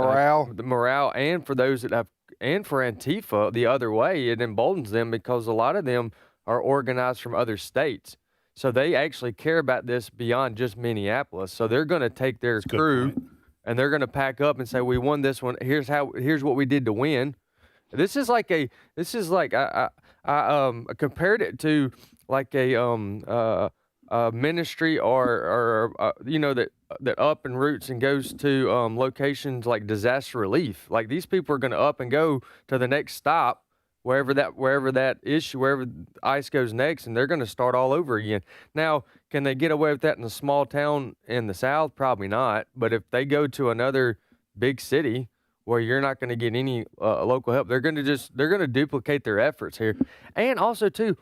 the morale, and for those that have, and for Antifa the other way, it emboldens them because a lot of them are organized from other states. So they actually care about this beyond just Minneapolis. So they're going to take their crew and they're going to pack up and say, we won this one. Here's what we did to win. This is like I compared it to like a ministry or that up and roots and goes to locations like disaster relief. Like these people are going to up and go to the next stop, wherever ICE goes next, and they're going to start all over again. Now, can they get away with that in a small town in the South? Probably not. But if they go to another big city where you're not going to get any local help, they're going to duplicate their efforts here. And also too,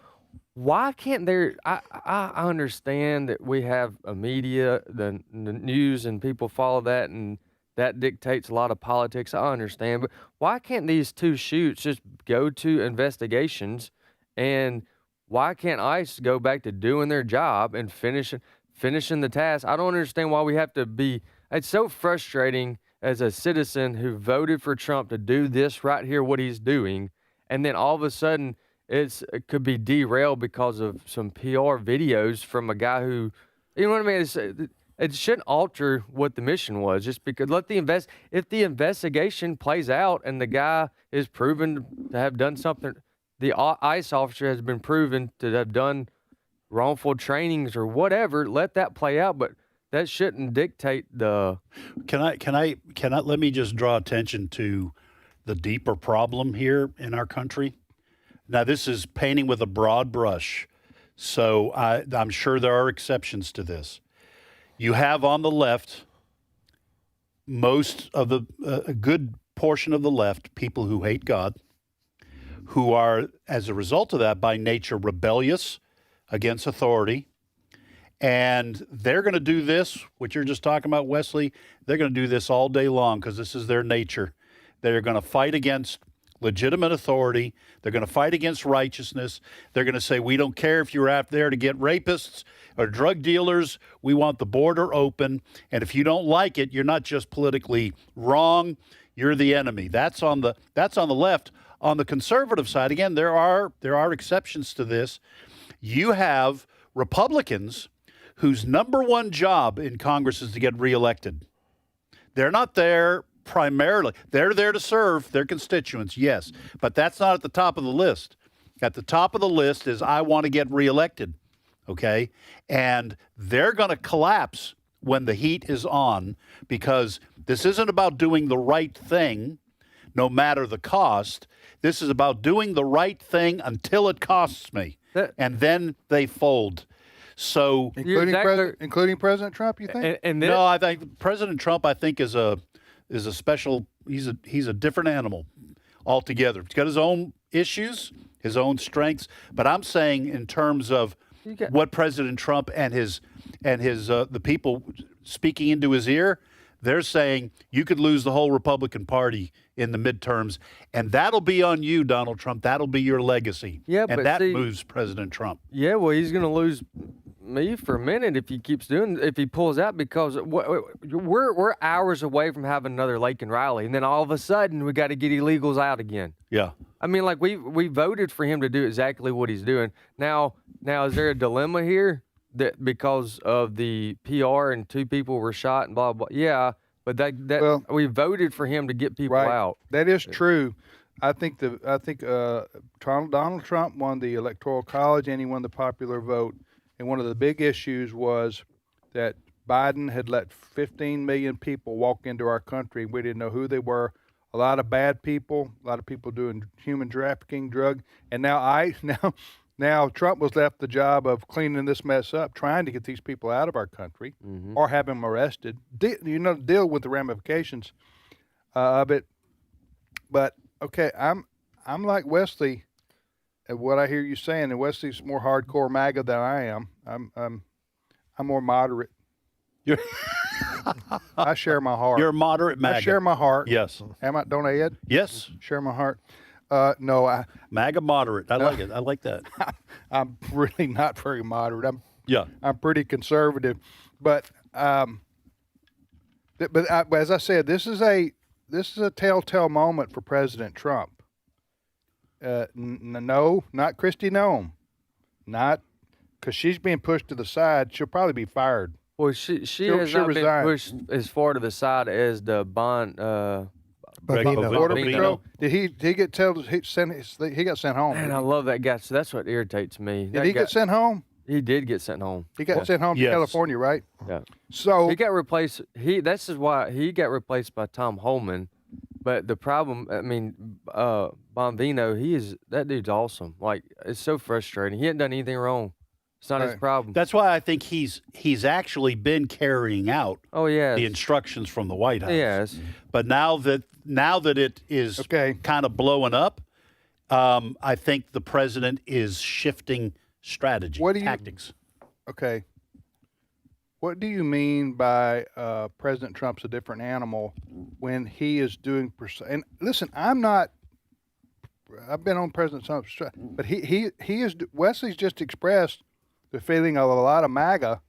why can't there? I understand that we have a media, the news, and people follow that, and that dictates a lot of politics. I understand, but why can't these two shoots just go to investigations, and why can't ICE go back to doing their job and finishing the task? I don't understand why we have to be. It's so frustrating as a citizen who voted for Trump to do this right here, what he's doing, and then all of a sudden it could be derailed because of some PR videos from a guy who, you know what I mean? It shouldn't alter what the mission was, just because if the investigation plays out and the guy is proven to have done something, the ICE officer has been proven to have done wrongful trainings or whatever, let that play out, but that shouldn't dictate the. Can I let me just draw attention to the deeper problem here in our country. Now, this is painting with a broad brush, so I'm sure there are exceptions to this. You have on the left, most of a good portion of the left, people who hate God, who are, as a result of that, by nature rebellious against authority. And they're going to do this, what you're just talking about, Wesley. They're going to do this all day long because this is their nature. They're going to fight against legitimate authority. They're going to fight against righteousness. They're going to say, we don't care if you're out there to get rapists or drug dealers. We want the border open. And if you don't like it, you're not just politically wrong, you're the enemy. That's on the left. On the conservative side, again, there are exceptions to this. You have Republicans whose number one job in Congress is to get reelected. They're not there primarily. They're there to serve their constituents, yes, but that's not at the top of the list. At the top of the list is, I want to get reelected, okay? And they're going to collapse when the heat is on, because this isn't about doing the right thing, no matter the cost. This is about doing the right thing until it costs me, and then they fold. So, including President Trump, you think? No, I think President Trump, is a special. He's a different animal altogether. He's got his own issues, his own strengths. But I'm saying in terms of what President Trump and his the people speaking into his ear, they're saying you could lose the whole Republican Party in the midterms, and that'll be on you, Donald Trump. That'll be your legacy. Yeah, and that moves President Trump. Yeah, well, he's going to lose me for a minute if he pulls out, because we're hours away from having another Laken Riley, and then all of a sudden we got to get illegals out again. Yeah. I mean, like we voted for him to do exactly what he's doing. Now is there a dilemma here that because of the PR and 2 people were shot and blah blah? Yeah, but that we voted for him to get people out. That is true. I think Donald Trump won the Electoral College and he won the popular vote. And one of the big issues was that Biden had let 15 million people walk into our country. We didn't know who they were. A lot of bad people, a lot of people doing human trafficking, drug. And now Trump was left the job of cleaning this mess up, trying to get these people out of our country or have them arrested. Deal with the ramifications of it. But okay, I'm like Wesley at what I hear you saying, and Wesley's more hardcore MAGA than I am. I'm more moderate. I share my heart. You're a moderate MAGA. I share my heart. Yes. Don't I, Ed? Yes. Share my heart. No, MAGA moderate. I like it. I like that. I'm really not very moderate. I'm pretty conservative, but as I said, this is a telltale moment for President Trump. No, not Kristi Noem, not because she's being pushed to the side. She'll probably be fired. Well, she has not been pushed as far to the side as the Border Patrol. Did he get told he got sent home? Man, I love that guy. So that's what irritates me. Did he get sent home? He did get sent home. He got sent home to California, right? Yeah. So he got replaced. This is why he got replaced by Tom Homan. But the problem, I mean, Bonvino, that dude's awesome. Like, it's so frustrating. He hadn't done anything wrong. It's not his problem. That's why I think he's actually been carrying out the instructions from the White House. Yes. But now that it is kind of blowing up, I think the president is shifting strategy, tactics. Okay. What do you mean by President Trump's a different animal when he is doing? And listen, I've been on President Trump's, but he is. Wesley's just expressed the feeling of a lot of MAGA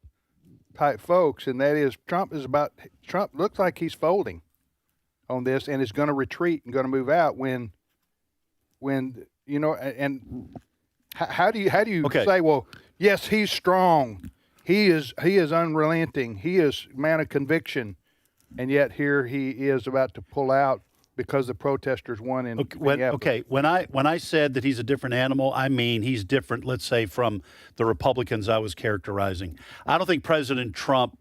type folks, and that is Trump looks like he's folding on this and is going to retreat and going to move out when and how do you say, well, yes, he's strong. He is unrelenting. He is a man of conviction, and yet here he is about to pull out because the protesters won in Minneapolis. When I said that he's a different animal, I mean he's different, let's say, from the Republicans I was characterizing. I don't think President Trump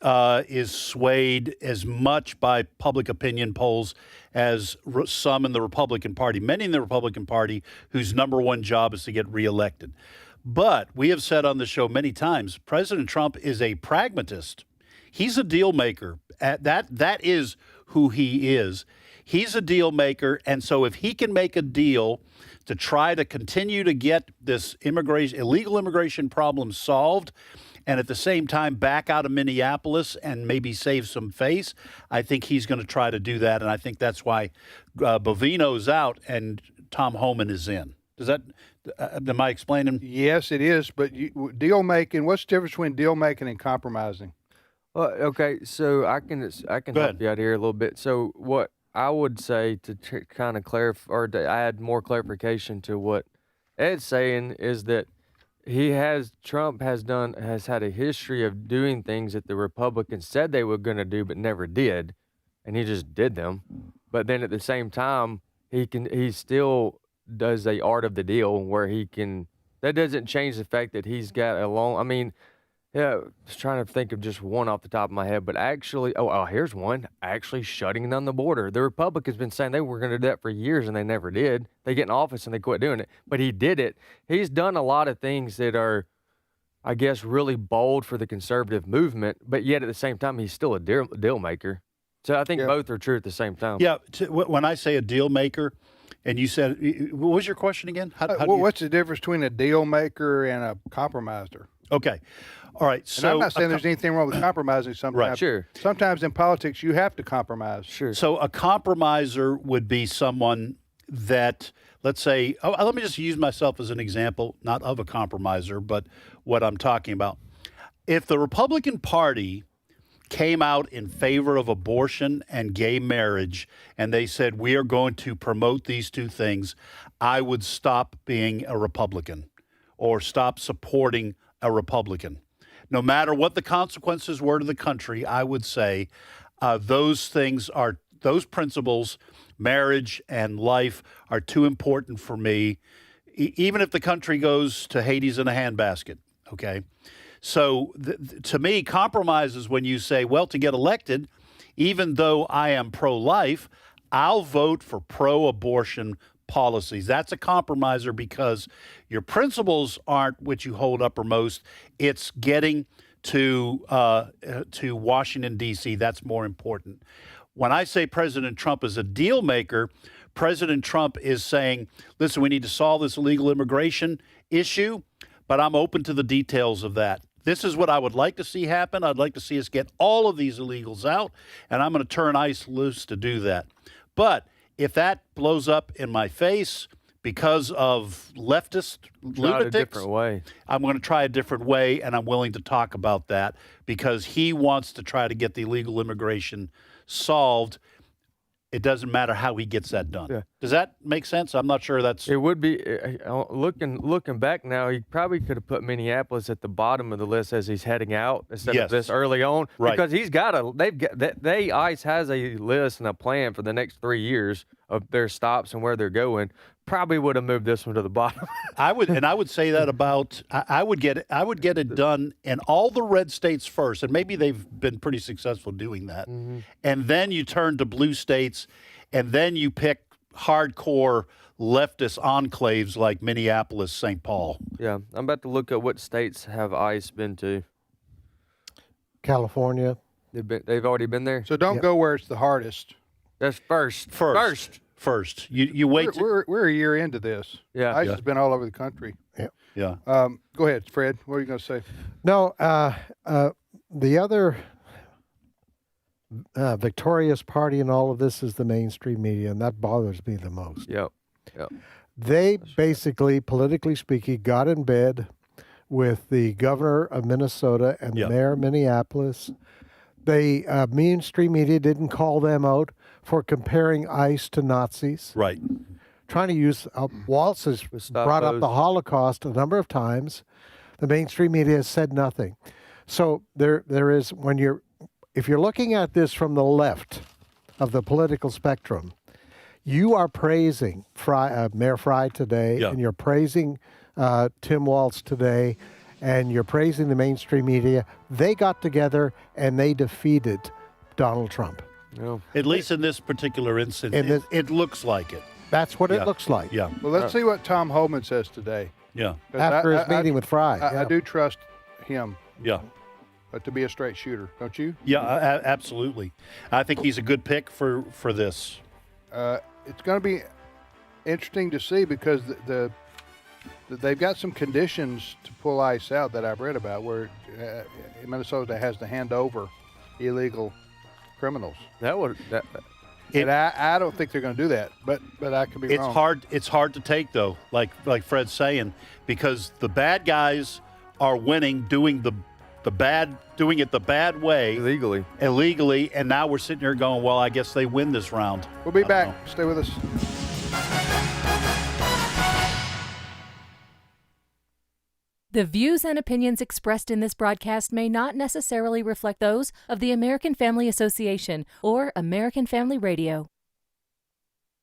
is swayed as much by public opinion polls as some in the Republican Party, many in the Republican Party whose number one job is to get reelected. But we have said on the show many times, President Trump is a pragmatist. He's a deal maker. That is who he is. He's a deal maker, and so if he can make a deal to try to continue to get this illegal immigration problem solved, and at the same time back out of Minneapolis and maybe save some face, I think he's going to try to do that, and I think that's why Bovino's out and Tom Homan is in. Does that? Am I explaining? Yes, it is. But deal making. What's the difference between deal making and compromising? Well, okay, so I can help you out here a little bit. So what I would say to kind of clarify or to add more clarification to what Ed's saying is that Trump has had a history of doing things that the Republicans said they were going to do but never did, and he just did them. But then at the same time, he still does the art of the deal where that doesn't change the fact that he's got a long, I mean, yeah, I was trying to think of just one off the top of my head, but actually, here's one, actually shutting down the border. The Republicans been saying they were going to do that for years and they never did. They get in office and they quit doing it, but he did it. He's done a lot of things that are, I guess, really bold for the conservative movement, but yet at the same time, he's still a deal maker. So I think both are true at the same time. Yeah, when I say a deal maker, and you said, what was your question again? What's the difference between a deal maker and a compromiser? Okay. All right. So and I'm not saying there's anything wrong with compromising sometimes. Right. Sure. Sometimes in politics, you have to compromise. Sure. So a compromiser would be someone that, let's say, let me just use myself as an example, not of a compromiser, but what I'm talking about. If the Republican Party came out in favor of abortion and gay marriage, and they said, we are going to promote these two things, I would stop being a Republican or stop supporting a Republican. No matter what the consequences were to the country, I would say those principles, marriage and life, are too important for me, even if the country goes to Hades in a handbasket, okay? So to me, compromise is when you say, well, to get elected, even though I am pro-life, I'll vote for pro-abortion policies. That's a compromiser because your principles aren't what you hold uppermost. It's getting to Washington, D.C. That's more important. When I say President Trump is a deal maker, President Trump is saying, listen, we need to solve this illegal immigration issue, but I'm open to the details of that. This is what I would like to see happen. I'd like to see us get all of these illegals out, and I'm going to turn ICE loose to do that. But if that blows up in my face because of leftist lunatics, a different way. I'm going to try a different way, and I'm willing to talk about that because he wants to try to get the illegal immigration solved. It doesn't matter how he gets that done. Yeah. Does that make sense? I'm not sure that's... It would be, looking back now, he probably could have put Minneapolis at the bottom of the list as he's heading out instead of this early on. Right. Because he's got ICE has a list and a plan for the next 3 years of their stops and where they're going. Probably would have moved this one to the bottom. I would say that about I would get it done in all the red states first, and maybe they've been pretty successful doing that. Mm-hmm. And then you turn to blue states, and then you pick hardcore leftist enclaves like Minneapolis, St. Paul. Yeah, I'm about to look at what states have ICE been to. California. They've already been there. So don't go where it's the hardest. That's first. You wait. We're a year into this. Yeah. ICE has been all over the country. Yeah. Go ahead, Fred. What are you going to say? No, the other victorious party in all of this is the mainstream media, and that bothers me the most. Yep. They basically, politically speaking, got in bed with the governor of Minnesota and the mayor of Minneapolis. They mainstream media didn't call them out for comparing ICE to Nazis. Right. Trying to use, Waltz has brought up the Holocaust a number of times. The mainstream media has said nothing. So there is, if you're looking at this from the left of the political spectrum, you are praising Mayor Fry today, and you're praising Tim Waltz today, and you're praising the mainstream media. They got together and they defeated Donald Trump. No. At least in this particular instance, it looks like it. That's what it looks like. Yeah. Well, let's see what Tom Homan says today. Yeah. After his meeting with Fry. I do trust him. Yeah. To be a straight shooter, don't you? Yeah, absolutely. I think he's a good pick for this. It's going to be interesting to see because they've got some conditions to pull ICE out that I've read about where Minnesota has to hand over illegal criminals. I don't think they're going to do that, but I could be wrong. It's hard to take though, like Fred's saying, because the bad guys are winning, doing it the bad way, illegally, and now we're sitting here going, well, I guess they win this round. We'll be back. Stay with us. The views and opinions expressed in this broadcast may not necessarily reflect those of the American Family Association or American Family Radio.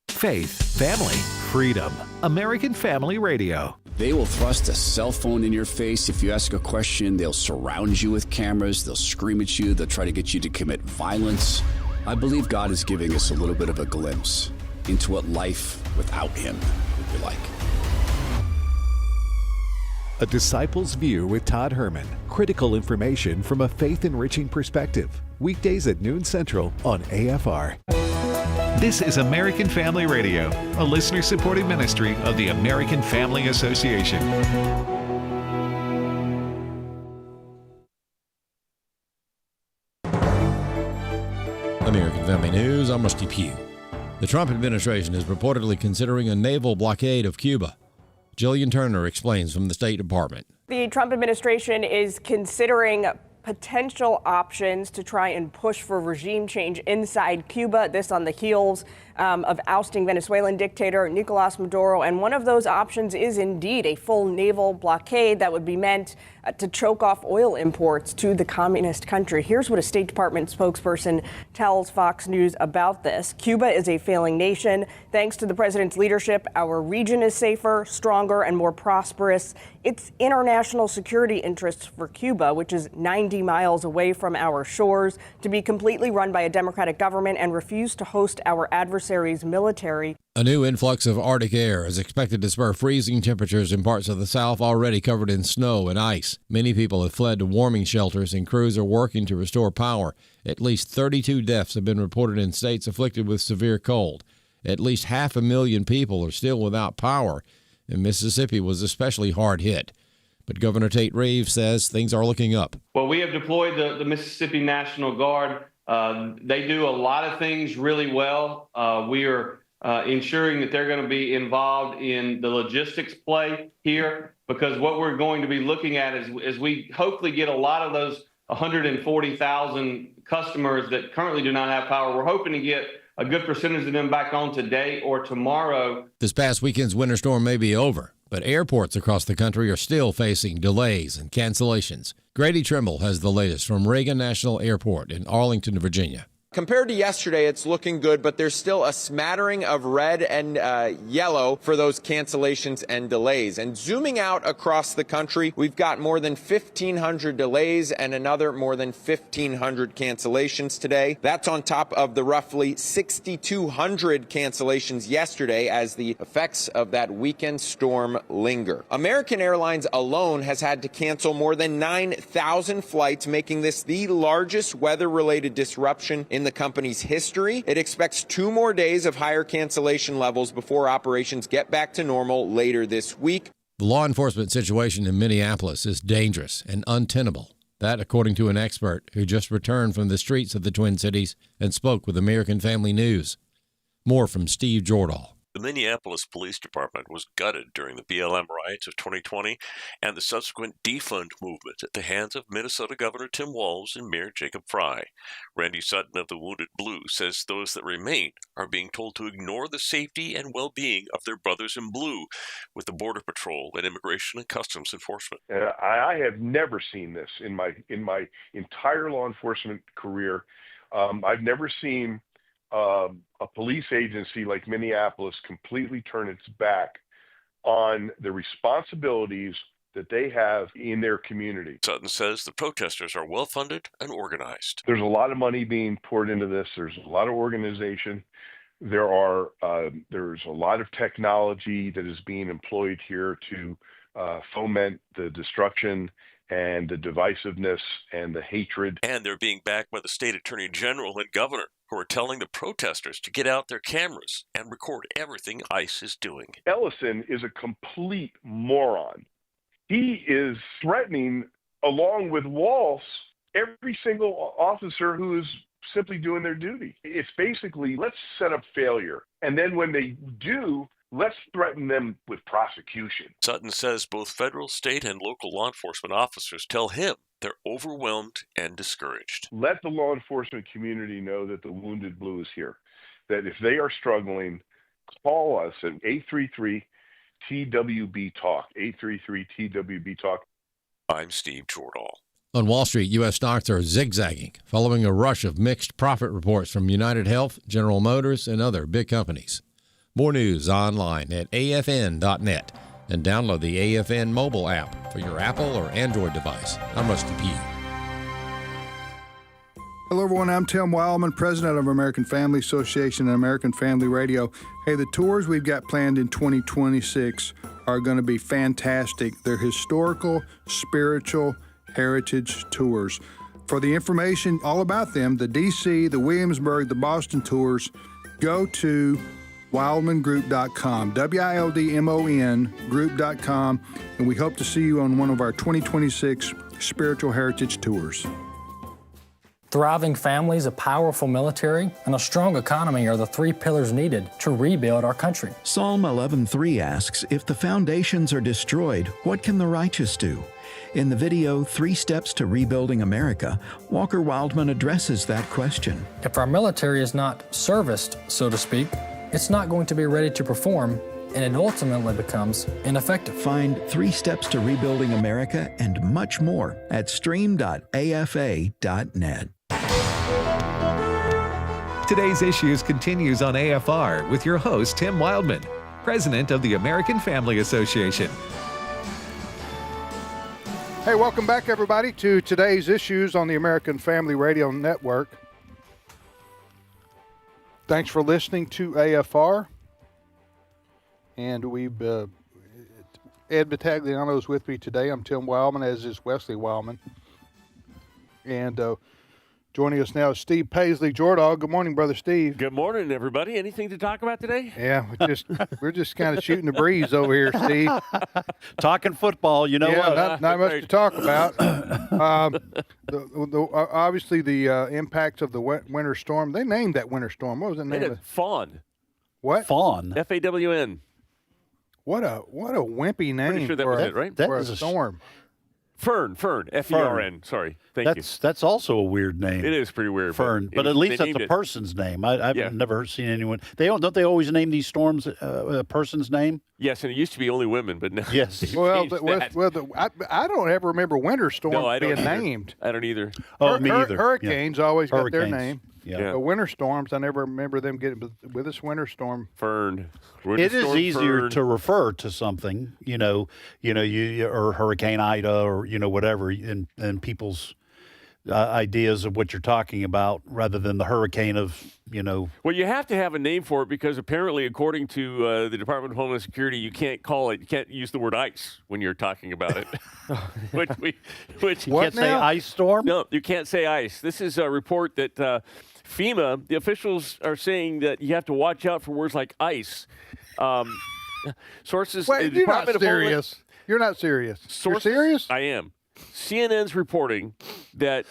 Faith, family, freedom. American Family Radio. They will thrust a cell phone in your face. If you ask a question, they'll surround you with cameras. They'll scream at you. They'll try to get you to commit violence. I believe God is giving us a little bit of a glimpse into what life without Him would be like. A Disciple's View with Todd Herman. Critical information from a faith-enriching perspective. Weekdays at noon Central on AFR. This is American Family Radio, a listener-supported ministry of the American Family Association. American Family News, I'm Rusty Pugh. The Trump administration is reportedly considering a naval blockade of Cuba. Jillian Turner explains from the State Department. The Trump administration is considering potential options to try and push for regime change inside Cuba. This on the heels of ousting Venezuelan dictator Nicolas Maduro. And one of those options is indeed a full naval blockade that would be meant to choke off oil imports to the communist country. Here's what a State Department spokesperson tells Fox News about this. Cuba is a failing nation. Thanks to the president's leadership, our region is safer, stronger, and more prosperous. It's international security interests for Cuba, which is 90 miles away from our shores, to be completely run by a democratic government and refuse to host our adversaries' military. A new influx of Arctic air is expected to spur freezing temperatures in parts of the South already covered in snow and ice. Many people have fled to warming shelters, and crews are working to restore power. At least 32 deaths have been reported in states afflicted with severe cold. At least 500,000 people are still without power, and Mississippi was especially hard hit. But Governor Tate Reeves says things are looking up. Well, we have deployed the Mississippi National Guard. They do a lot of things really well. We are ensuring that they're going to be involved in the logistics play here, because what we're going to be looking at is we hopefully get a lot of those 140,000 customers that currently do not have power. We're hoping to get a good percentage of them back on today or tomorrow. This past weekend's winter storm may be over, but airports across the country are still facing delays and cancellations. Grady Trimble has the latest from Reagan National Airport in Arlington, Virginia. Compared to yesterday, it's looking good, but there's still a smattering of red and yellow for those cancellations and delays. And zooming out across the country, we've got more than 1,500 delays and another more than 1,500 cancellations today. That's on top of the roughly 6,200 cancellations yesterday as the effects of that weekend storm linger. American Airlines alone has had to cancel more than 9,000 flights, making this the largest weather-related disruption in the company's history. It expects 2 more days of higher cancellation levels before operations get back to normal later this week. The law enforcement situation in Minneapolis is dangerous and untenable. That, according to an expert who just returned from the streets of the Twin Cities and spoke with American Family News. More from Steve Jordahl. The Minneapolis Police Department was gutted during the BLM riots of 2020 and the subsequent defund movement at the hands of Minnesota Governor Tim Walz and Mayor Jacob Frey. Randy Sutton of the Wounded Blue says those that remain are being told to ignore the safety and well-being of their brothers in blue with the Border Patrol and Immigration and Customs Enforcement. I have never seen this in my entire law enforcement career. I've never seen a police agency like Minneapolis completely turn its back on the responsibilities that they have in their community. Sutton says the protesters are well-funded and organized. There's a lot of money being poured into this. There's a lot of organization. There's a lot of technology that is being employed here to foment the destruction and the divisiveness and the hatred. And they're being backed by the state attorney general and governor, who are telling the protesters to get out their cameras and record everything ICE is doing. Ellison is a complete moron. He is threatening, along with Walz, every single officer who is simply doing their duty. It's basically, let's set up failure. And then when they do, let's threaten them with prosecution. Sutton says both federal, state, and local law enforcement officers tell him they're overwhelmed and discouraged. Let the law enforcement community know that the Wounded Blue is here, that if they are struggling, call us at 833-TWB-TALK, 833-TWB-TALK. I'm Steve Jordahl. On Wall Street, U.S. stocks are zigzagging, following a rush of mixed profit reports from United Health, General Motors, and other big companies. More news online at afn.net and download the AFN mobile app for your Apple or Android device. I'm Rusty Pugh. Hello, everyone. I'm Tim Wildmon, president of American Family Association and American Family Radio. Hey, the tours we've got planned in 2026 are going to be fantastic. They're historical, spiritual, heritage tours. For the information all about them, the D.C., the Williamsburg, the Boston tours, go to wildmongroup.com, WILDMON group.com, and we hope to see you on one of our 2026 spiritual heritage tours. Thriving families, a powerful military, and a strong economy are the three pillars needed to rebuild our country. Psalm 11:3 asks, if the foundations are destroyed, what can the righteous do? In the video, 3 Steps to Rebuilding America, Walker Wildmon addresses that question. If our military is not serviced, so to speak, it's not going to be ready to perform, and it ultimately becomes ineffective. Find 3 Steps to Rebuilding America and much more at stream.afa.net. Today's Issues continues on AFR with your host, Tim Wildmon, president of the American Family Association. Hey, welcome back, everybody, to Today's Issues on the American Family Radio Network. Thanks for listening to AFR. And we've Ed Battagliano is with me today. I'm Tim Wildmon, as is Wesley Wildmon. And joining us now is Steve Paisley. Jordog, good morning, Brother Steve. Good morning, everybody. Anything to talk about today? Yeah, we're just kind of shooting the breeze over here, Steve. Talking football, you know what? Not much to talk about. Obviously, the impacts of the winter storm. They named that winter storm. What was the name? Fawn. What? Fawn. F-A-W-N. What a wimpy name. Pretty sure that was it, right? For a storm. Fern, F-E-R-N. Sorry, thank you. That's also a weird name. It is pretty weird. Fern, but at least that's a person's name. I've never seen anyone. Don't they always name these storms a person's name? Yes, and it used to be only women, but now. Yes. Well, I don't ever remember winter storms being named. I don't either. Oh, me either. Hurricanes always got their name. Yeah. But winter storms, I never remember them getting with this winter storm. Fern. It is easier to refer to something, you or Hurricane Ida or whatever, and people's ideas of what you're talking about, rather than the hurricane of Well, you have to have a name for it because apparently, according to the Department of Homeland Security, you can't use the word ice when you're talking about it. which you can't say ice storm. No, you can't say ice. This is a report that FEMA, the officials are saying that you have to watch out for words like ice. Sources. Wait, you're not serious. You're not serious. You're serious? I am. CNN's reporting that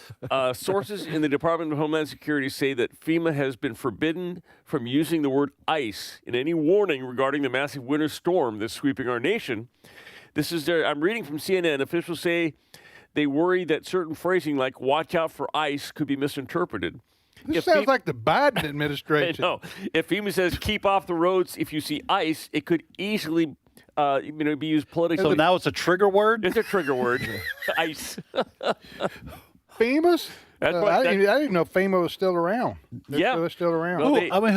sources in the Department of Homeland Security say that FEMA has been forbidden from using the word ice in any warning regarding the massive winter storm that's sweeping our nation. I'm reading from CNN. Officials say they worry that certain phrasing like "watch out for ice" could be misinterpreted. This sounds like the Biden administration. I know. If FEMA says keep off the roads if you see ice, it could easily be used politically. So now it's a trigger word? It's a trigger word. Ice. FEMA's? I didn't know FEMA was still around. They're still around. Well,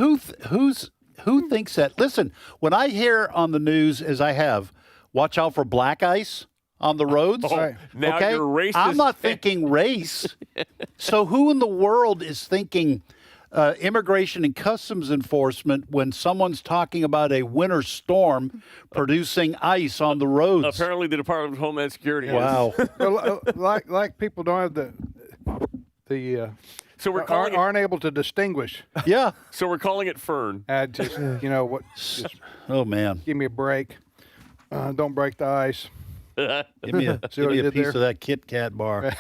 who thinks that? Listen, when I hear on the news, as I have, watch out for black ice on the roads. Now okay? you're racist. I'm not thinking race. So who in the world is thinking immigration and customs enforcement when someone's talking about a winter storm producing ice on the roads? Apparently the Department of Homeland Security is. Wow. like people don't have so we're calling aren't able to distinguish. Yeah. So we're calling it Fern. Just oh man. Give me a break. Don't break the ice. Give me a piece of that Kit Kat bar.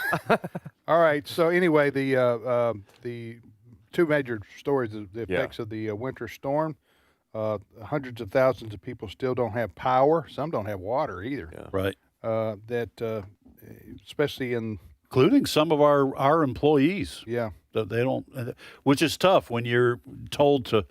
All right. So anyway, the two major stories: the effects of the winter storm. Hundreds of thousands of people still don't have power. Some don't have water either. Yeah. Right. Especially including some of our employees. Yeah. They don't, which is tough when you're told to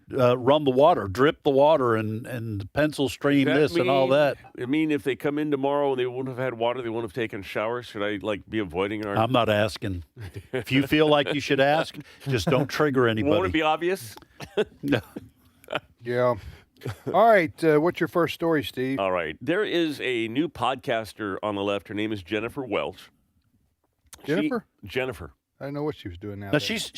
run the water, drip the water, and pencil stream this and all that. I mean, if they come in tomorrow and they wouldn't have had water, they wouldn't have taken showers. Should I be avoiding our? I'm not asking. If you feel like you should ask, just don't trigger anybody. Won't it be obvious? No. Yeah. All right. What's your first story, Steve? All right. There is a new podcaster on the left. Her name is Jennifer Welch. Jennifer? Jennifer. I don't know what she was doing now. No, she's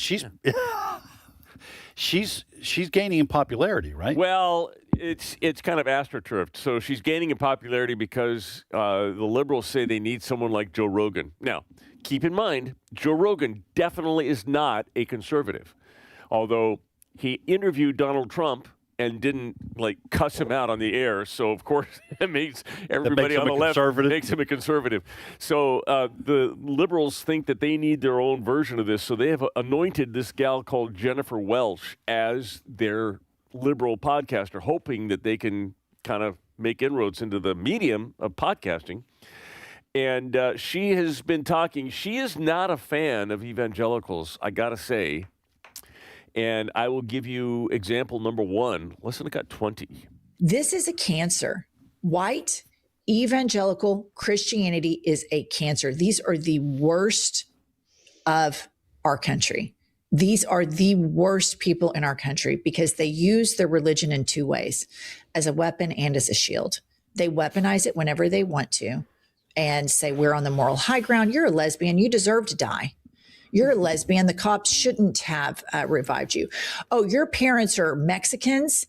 gaining in popularity, right? Well, it's kind of astroturfed. So she's gaining in popularity because the liberals say they need someone like Joe Rogan. Now, keep in mind, Joe Rogan definitely is not a conservative, although he interviewed Donald Trump and didn't cuss him out on the air. So of course it makes everybody on the left makes him a conservative. So the liberals think that they need their own version of this. So they have anointed this gal called Jennifer Welsh as their liberal podcaster, hoping that they can kind of make inroads into the medium of podcasting. And she has been talking. She is not a fan of evangelicals, I got to say. And I will give you example number 1. Listen to cut 20. This is a cancer. White evangelical Christianity is a cancer. These are the worst of our country. These are the worst people in our country because they use their religion in 2 ways, as a weapon and as a shield. They weaponize it whenever they want to and say, we're on the moral high ground. You're a lesbian. You deserve to die. You're a lesbian. The cops shouldn't have revived you. Oh, your parents are Mexicans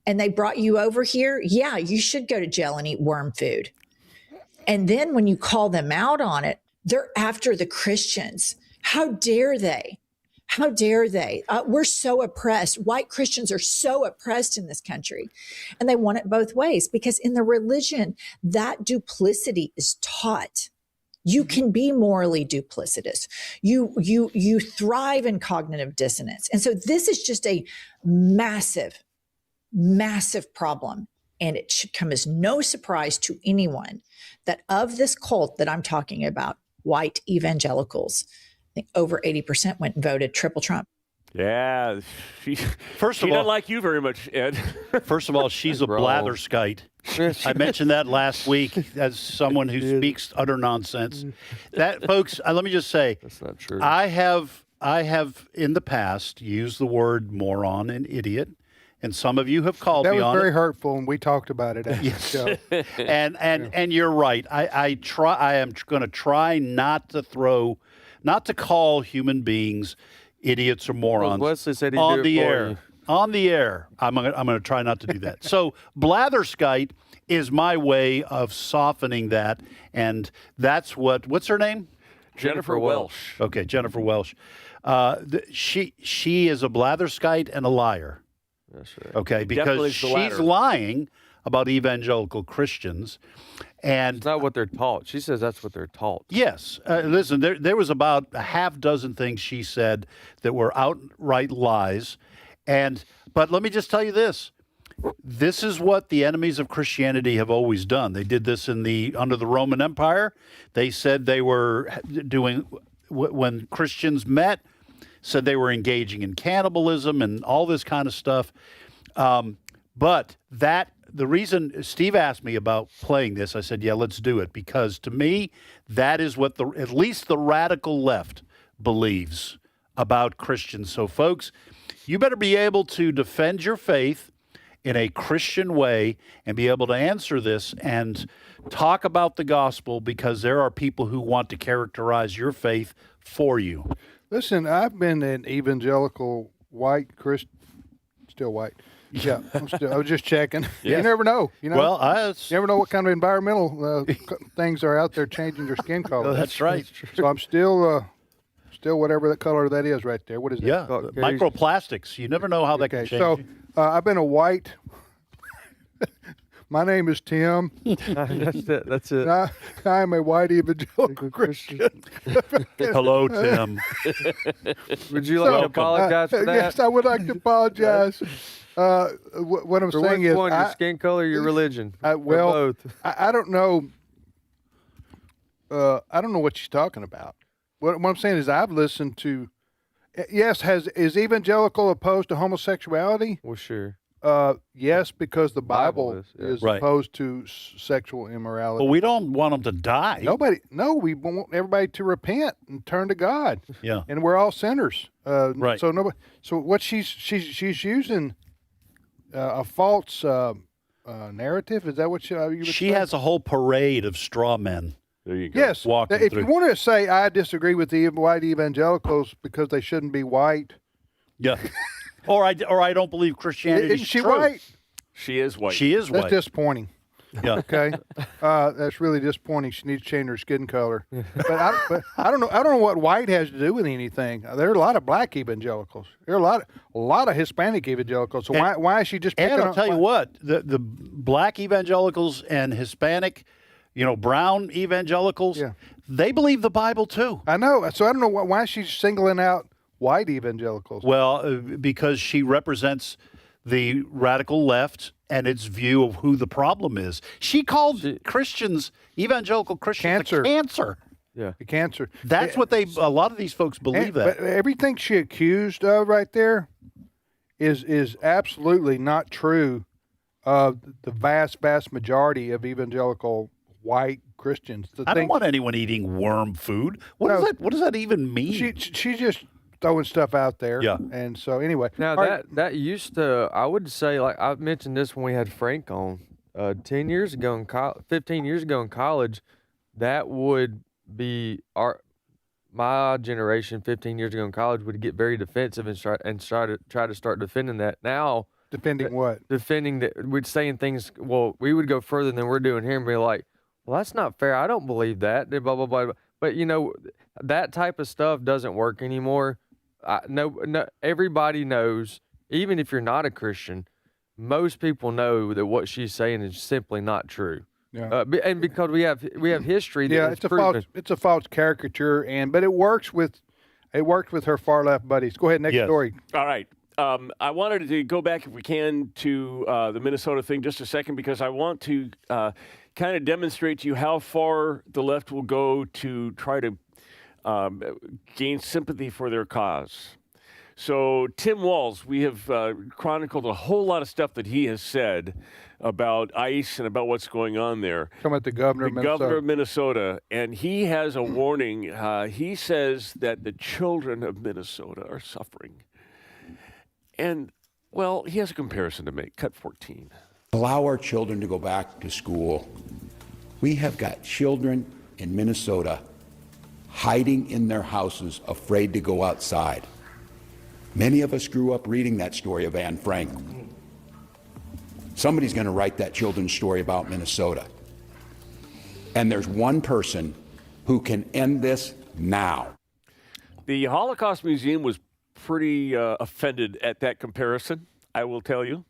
and they brought you over here. Yeah, you should go to jail and eat worm food. And then when you call them out on it, they're after the Christians. How dare they? How dare they? We're so oppressed. White Christians are so oppressed in this country. And they want it both ways because in the religion, that duplicity is taught. You can be morally duplicitous. You thrive in cognitive dissonance. And so this is just a massive, massive problem. And it should come as no surprise to anyone that of this cult that I'm talking about, white evangelicals, I think over 80% went and voted triple Trump. Yeah, she doesn't like you very much, Ed. First of all, she's a blatherskite. I mentioned that last week as someone who speaks utter nonsense. That, folks, let me just say, that's not true. I have in the past used the word moron and idiot, and some of you have called me on it. That was very hurtful, and we talked about it after the show. And you're right. I am going to try not to call human beings idiots or morons. Well, Wesley said he'd on do it the for air. you. On the air, I'm gonna try not to do that. So blatherskite is my way of softening that, and that's what's her name? Jennifer Welsh. Okay, Jennifer Welsh. She is a blatherskite and a liar. That's right. Okay, because she's lying about evangelical Christians. And it's not what they're taught. She says that's what they're taught. Yes. Listen, there was about a half dozen things she said that were outright lies. But let me just tell you this. This is what the enemies of Christianity have always done. They did this under the Roman Empire. They said they were doing, when Christians met, said they were engaging in cannibalism and all this kind of stuff. But the reason Steve asked me about playing this, I said, yeah, let's do it. Because to me, that is what at least the radical left believes about Christians. So, folks, you better be able to defend your faith in a Christian way and be able to answer this and talk about the gospel, because there are people who want to characterize your faith for you. Listen, I've been an evangelical white Christian, still white. Yeah, I was just checking. Yes. You never know. Well, you never know what kind of environmental things are out there changing your skin color. That's right. So I'm still whatever that color that is right there. What is that? Yeah, microplastics. You never know how that can change. So I've been a white. My name is Tim. That's it. I am a white evangelical Christian. Hello, Tim. Would you like to apologize for that? Yes, I would like to apologize. What I'm saying is, your skin color, your religion. Both. I don't know. I don't know what she's talking about. What I'm saying is, I've listened to. Yes, is evangelical opposed to homosexuality? Well, sure. Yes, because the Bible is right. opposed to sexual immorality. But we don't want them to die. We want everybody to repent and turn to God. Yeah, and we're all sinners. Right. So what she's using a false narrative. Is that what you would she say? has a whole parade of straw men. There you go. Yes. Walking if through. you want to say I disagree with the white evangelicals because they shouldn't be white. Yeah. Or I don't believe Christianity is Isn't she true. white? She is white. She is white. That's disappointing. Yeah. Okay, that's really disappointing. She needs to change her skin color. But I don't know. I don't know what white has to do with anything. There are a lot of black evangelicals. There are a lot of Hispanic evangelicals. So why is she just picking And I'll on- tell you what, the black evangelicals and Hispanic, brown evangelicals, they believe the Bible too. I know. So I don't know why she's singling out white evangelicals. Well, because she represents the radical left and its view of who the problem is. She called Christians, evangelical Christians, cancer. Yeah, the cancer. That's what a lot of these folks believe that. But everything she accused of right there is absolutely not true of the vast majority of evangelical white Christians. I don't want anyone eating worm food. What does that even mean? She's just throwing stuff out there. Yeah. And so anyway. Now that used to, I would say, like I mentioned this when we had Frank on 10 years ago 15 years ago in college, that would be my generation 15 years ago in college would get very defensive and try to start defending that. Now, defending what? Defending that we're saying things. Well, we would go further than we're doing here and be like, well, that's not fair. I don't believe that. Blah blah blah. But that type of stuff doesn't work anymore. No, everybody knows, even if you're not a Christian, most people know that what she's saying is simply not true. Yeah. And because we have history. That it's a false caricature, but it works with her far left buddies. Go ahead, next story. All right. I wanted to go back, if we can, to the Minnesota thing just a second, because I want to kind of demonstrate to you how far the left will go to try to gain sympathy for their cause. So Tim Walz, we have chronicled a whole lot of stuff that he has said about ICE and about what's going on there. Talking about the governor of Minnesota. And he has a warning. He says that the children of Minnesota are suffering. And, well, he has a comparison to make. Cut 14. Allow our children to go back to school. We have got children in Minnesota hiding in their houses, afraid to go outside. Many of us grew up reading that story of Anne Frank. Somebody's going to write that children's story about Minnesota. And there's one person who can end this now. The Holocaust Museum was pretty offended at that comparison, I will tell you.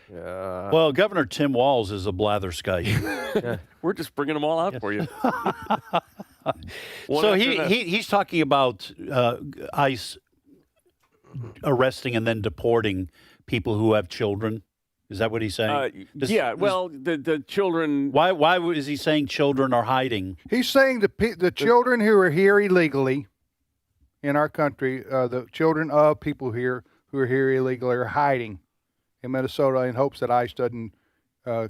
Well, Governor Tim Walz is a blatherskite. We're just bringing them all out for you. So he's talking about ICE arresting and then deporting people who have children. Is that what he's saying? The children. Why is he saying children are hiding? He's saying the children who are here illegally in our country, the children of people here who are here illegally are hiding in Minnesota in hopes that ICE doesn't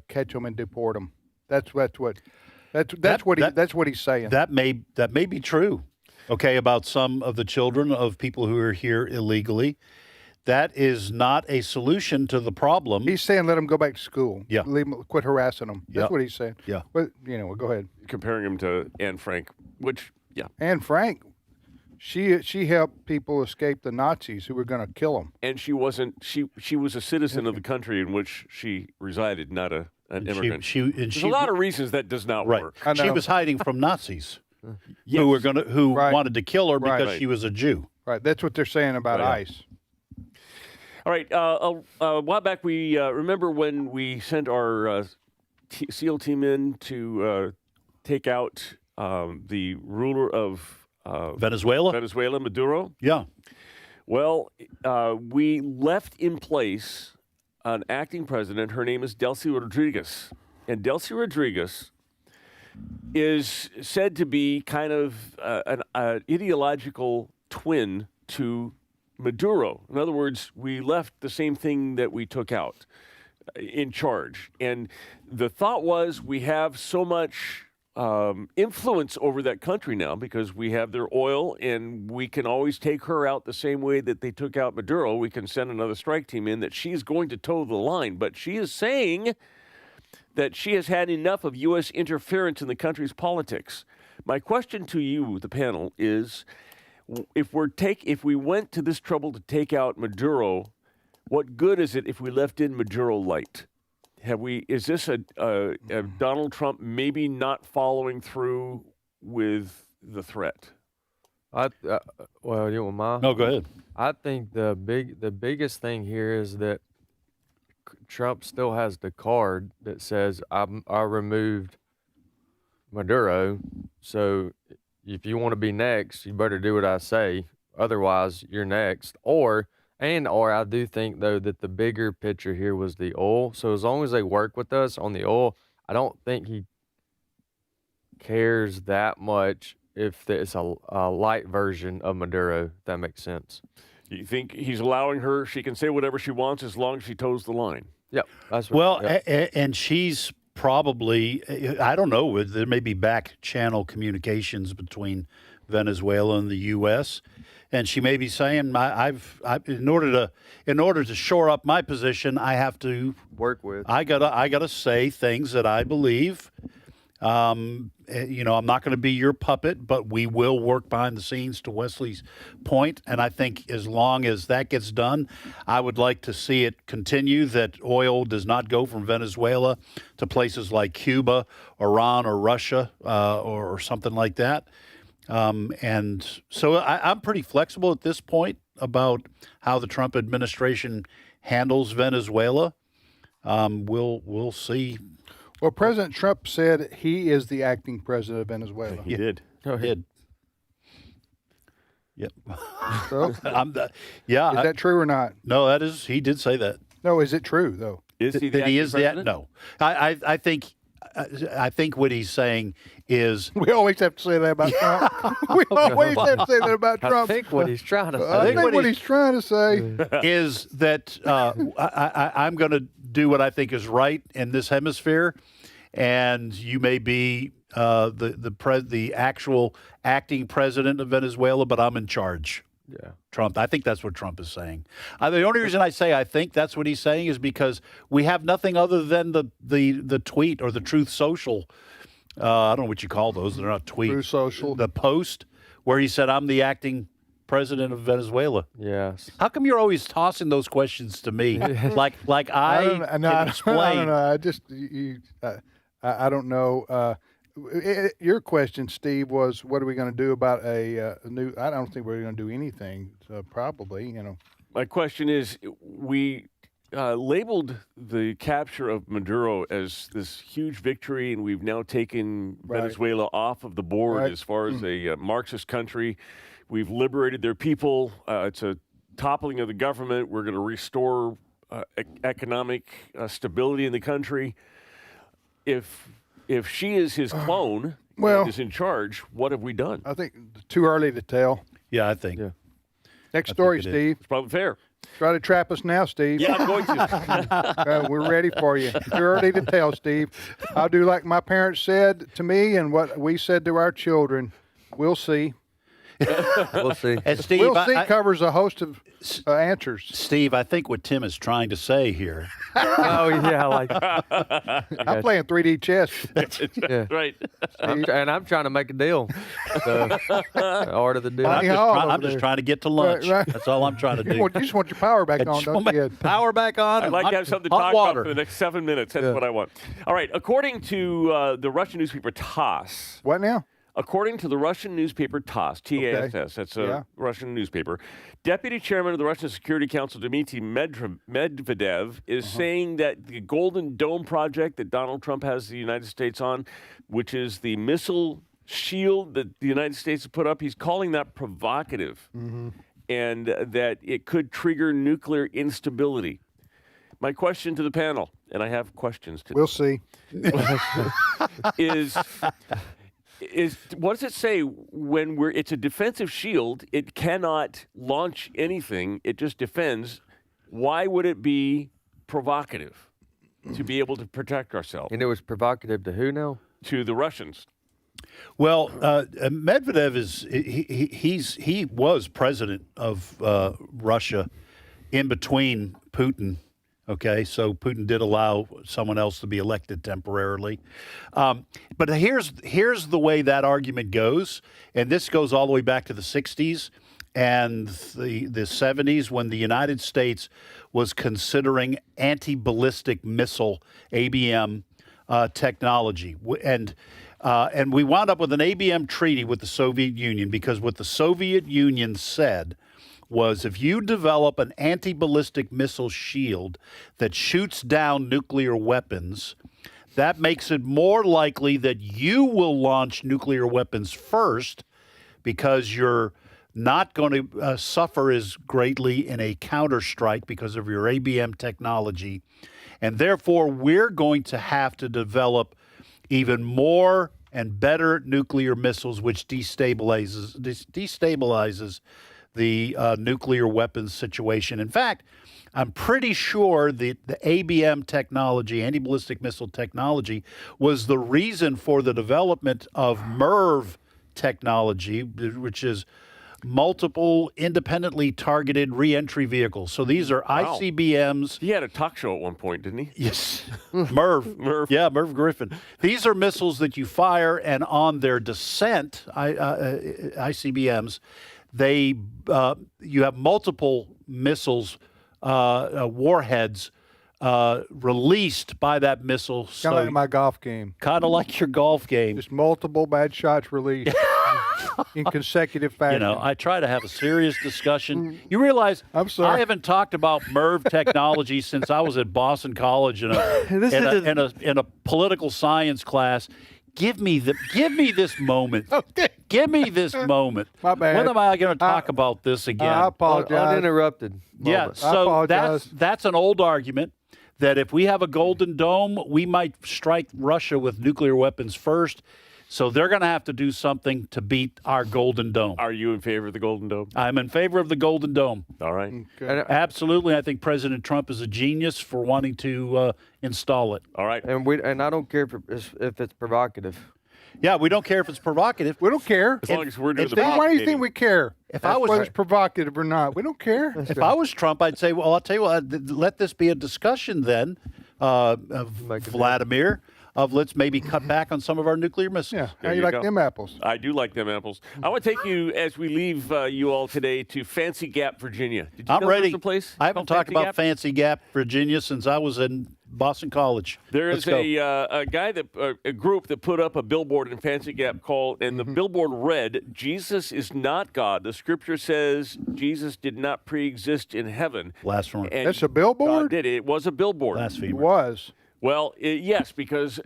catch them and deport them. That's what he's saying. That may be true. Okay, about some of the children of people who are here illegally. That is not a solution to the problem. He's saying let them go back to school. Yeah. Quit harassing them. That's what he's saying. Yeah. But, go ahead. Comparing him to Anne Frank, which, Anne Frank, she helped people escape the Nazis who were going to kill them. And she wasn't, she was a citizen of the country in which she resided, not an immigrant. There's a lot of reasons that does not work. She was hiding from Nazis who wanted to kill her because she was a Jew. Right. That's what they're saying about ICE. All right. A while back, we remember when we sent our SEAL team in to take out the ruler of Venezuela, Maduro. Yeah. Well, we left in place an acting president. Her name is Delcy Rodriguez. And Delcy Rodriguez is said to be kind of an ideological twin to Maduro. In other words, we left the same thing that we took out in charge. And the thought was we have so much influence over that country now because we have their oil and we can always take her out the same way that they took out Maduro. We can send another strike team in that she's going to toe the line. But she is saying that she has had enough of U.S. interference in the country's politics. My question to you, the panel, is if we went to this trouble to take out Maduro, what good is it if we left in Maduro light? Is this a Donald Trump maybe not following through with the threat? Well, you want mine? No, go ahead. I think the biggest thing here is that Trump still has the card that says I removed Maduro, so if you want to be next, you better do what I say. Otherwise, you're next. Or I do think though that the bigger picture here was the oil. So as long as they work with us on the oil, I don't think he cares that much if it's a light version of Maduro. If that makes sense. You think he's allowing her? She can say whatever she wants as long as she toes the line. Yep. That's well, and she's probably, I don't know, there may be back channel communications between Venezuela and the U.S., and she may be saying, in order to shore up my position, I have to work with. I gotta say things that I believe. I'm not going to be your puppet, but we will work behind the scenes, to Wesley's point. And I think as long as that gets done, I would like to see it continue, that oil does not go from Venezuela to places like Cuba, Iran, or Russia, or something like that. And so I'm pretty flexible at this point about how the Trump administration handles Venezuela. We'll see. Well, President Trump said he is the acting president of Venezuela. He did. Go ahead. He did. Yep. So, Is that true or not? No, he did say that. No, is it true though? Is he that he is that? No. I think what he's saying is we always have to say that about Trump. We always have to say that about Trump. I think what he's trying to say. I think what he's trying to say is that I'm going to do what I think is right in this hemisphere, and you may be the actual acting president of Venezuela, but I'm in charge. Yeah. Trump. I think that's what Trump is saying. The only reason I say I think that's what he's saying is because we have nothing other than the tweet or the Truth Social. I don't know what you call those. They're not tweets. Truth Social. The post where he said, I'm the acting president of Venezuela. Yes. How come you're always tossing those questions to me? like I can explain. I don't know. I don't know. Your question, Steve, was what are we going to do about a new? I don't think we're going to do anything. Probably, My question is, we labeled the capture of Maduro as this huge victory, and we've now taken Venezuela off of the board as far as a Marxist country. We've liberated their people. It's a toppling of the government. We're going to restore economic stability in the country. If she is his clone and is in charge, what have we done? I think too early to tell. Yeah, I think. Yeah. Next story, Steve. It's probably fair. Try to trap us now, Steve. Yeah, I'm going to. We're ready for you. Too early to tell, Steve. I'll do like my parents said to me and what we said to our children. We'll see. We'll see. And Steve, we'll see covers a host of answers. Steve, I think what Tim is trying to say here. Oh, yeah. I'm playing 3D chess. Yeah. Right. I'm trying to make a deal. So, the art of the deal. I'm just trying to get to lunch. Right. That's all I'm trying to do. You just want your power back on, don't you? Power back on. I'd like to have something to talk about for the next 7 minutes. That's what I want. All right. According to the Russian newspaper TASS. What now? According to the Russian newspaper TASS, T-A-S-S, that's a Russian newspaper, Deputy Chairman of the Russian Security Council, Dmitry Medvedev, is saying that the Golden Dome project that Donald Trump has the United States on, which is the missile shield that the United States has put up, he's calling that provocative, and that it could trigger nuclear instability. My question to the panel, and I have questions to We'll see. is what does it say when it's a defensive shield? It cannot launch anything. It just defends. Why would it be provocative to be able to protect ourselves? And it was provocative to who now? To the Russians. Well, Medvedev he was president of Russia in between Putin. Okay, so Putin did allow someone else to be elected temporarily. But here's the way that argument goes, and this goes all the way back to the 60s, and the 70s when the United States was considering anti-ballistic missile, ABM, technology. And we wound up with an ABM treaty with the Soviet Union, because what the Soviet Union said was, if you develop an anti-ballistic missile shield that shoots down nuclear weapons, that makes it more likely that you will launch nuclear weapons first, because you're not going to suffer as greatly in a counterstrike because of your ABM technology. And therefore, we're going to have to develop even more and better nuclear missiles, which destabilizes the nuclear weapons situation. In fact, I'm pretty sure that the ABM technology, anti-ballistic missile technology, was the reason for the development of MIRV technology, which is multiple independently targeted reentry vehicles. So these are ICBMs. He had a talk show at one point, didn't he? Yes. MIRV. Yeah, MIRV Griffin. These are missiles that you fire, and on their descent, ICBMs, you have multiple missiles, warheads, released by that missile. Kind of like my golf game. Kind of like your golf game. Just multiple bad shots released in consecutive fashion. You know, I try to have a serious discussion. You realize I'm sorry. I haven't talked about MIRV technology since I was at Boston College in a political science class. Give me this moment. Okay. Give me this moment. My bad. When am I going to talk about this again? I apologize. Uninterrupted. Yeah, moment. so that's an old argument that if we have a Golden Dome, we might strike Russia with nuclear weapons first. So they're going to have to do something to beat our Golden Dome. Are you in favor of the Golden Dome? I'm in favor of the Golden Dome. All right. Okay. Absolutely. I think President Trump is a genius for wanting to install it. All right. And I don't care if it's provocative. Yeah, we don't care if it's provocative. We don't care. As long as we're doing the Why do you think we care? If I was whether it's provocative or not, we don't care. If I was Trump, I'd say, well, I'll tell you what, let this be a discussion then, Vladimir, of let's maybe cut back on some of our nuclear missiles. Yeah. There How you you like go. them apples? I do like them apples. I want to take you, as we leave you all today, to Fancy Gap, Virginia. Did you I'm know ready. there's a place I haven't called talked about Gap? Fancy Gap, Virginia, since I was in Boston College. There Let's is go. a guy a group that put up a billboard in Fancy Gap called, and the billboard read, "Jesus is not God. The Scripture says Jesus did not pre-exist in heaven." Blasphemy. And That's a billboard? God did it. It was a billboard. Blasphemy. It was. Well, yes, because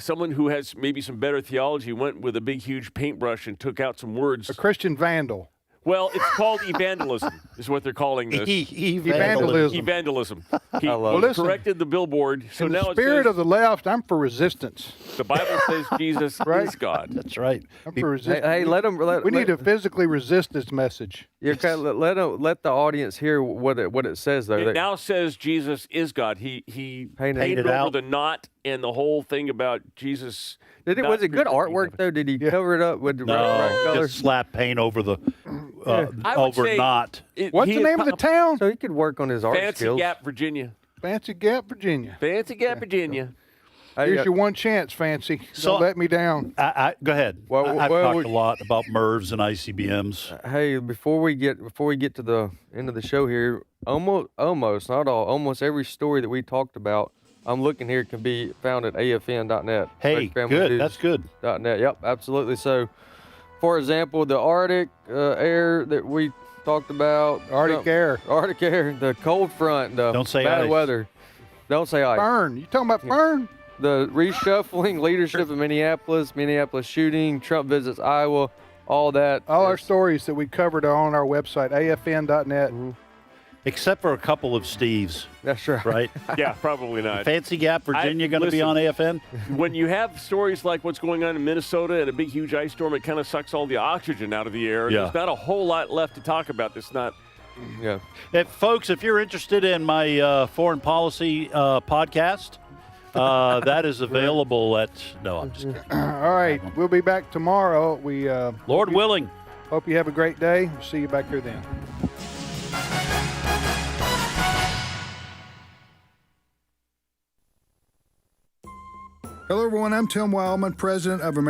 someone who has maybe some better theology went with a big, huge paintbrush and took out some words. A Christian vandal. Well, it's called evangelism, is what they're calling this. Evangelism. Evangelism. He Well, listen, corrected the billboard. So in now the it spirit says, of the left, I'm for resistance. the Bible says Jesus Right? is God. That's right. I'm for resistance. Hey, we need to physically resist this message. You let the audience hear what it says though. It now says Jesus is God. He painted it over out. the knot and the whole thing about Jesus. not Was it good pre-existing artwork heaven. though? Did he cover it up with the right No, colors? just slap paint over the I would over say not. What's the name of the town? So he could work on his art Fancy skills. Gap, Virginia. Fancy Gap, Virginia. Fancy Gap, Virginia. Here's your one chance, Fancy. So- Don't let me down. Go ahead. Well, I've well, talked a lot about MIRVs and ICBMs. Hey, before we get to the end of the show here, almost not all, almost every story that we talked about, I'm looking here, can be found at afn.net. Hey, good. That's good. .net. Yep, absolutely. So, for example, the Arctic air that we talked about. Arctic air. Arctic air, the cold front, the Don't say bad ice. weather. Don't say ice. Fern. You talking about Fern? The reshuffling leadership in Minneapolis shooting, Trump visits Iowa, all that. All our stories that we covered are on our website, afn.net. Except for a couple of Steves, That's right. right? Yeah, probably not. Fancy Gap, Virginia, going to be listen. on AFN? When you have stories like what's going on in Minnesota and a big, huge ice storm, it kind of sucks all the oxygen out of the air. Yeah. There's not a whole lot left to talk about that's not. Yeah. Folks, if you're interested in my foreign policy podcast, that is available at. No, I'm just kidding. All right. We'll be back tomorrow. We Lord willing. hope you have a great day. We'll see you back here then. Hello, everyone. I'm Tim Wildmon, president of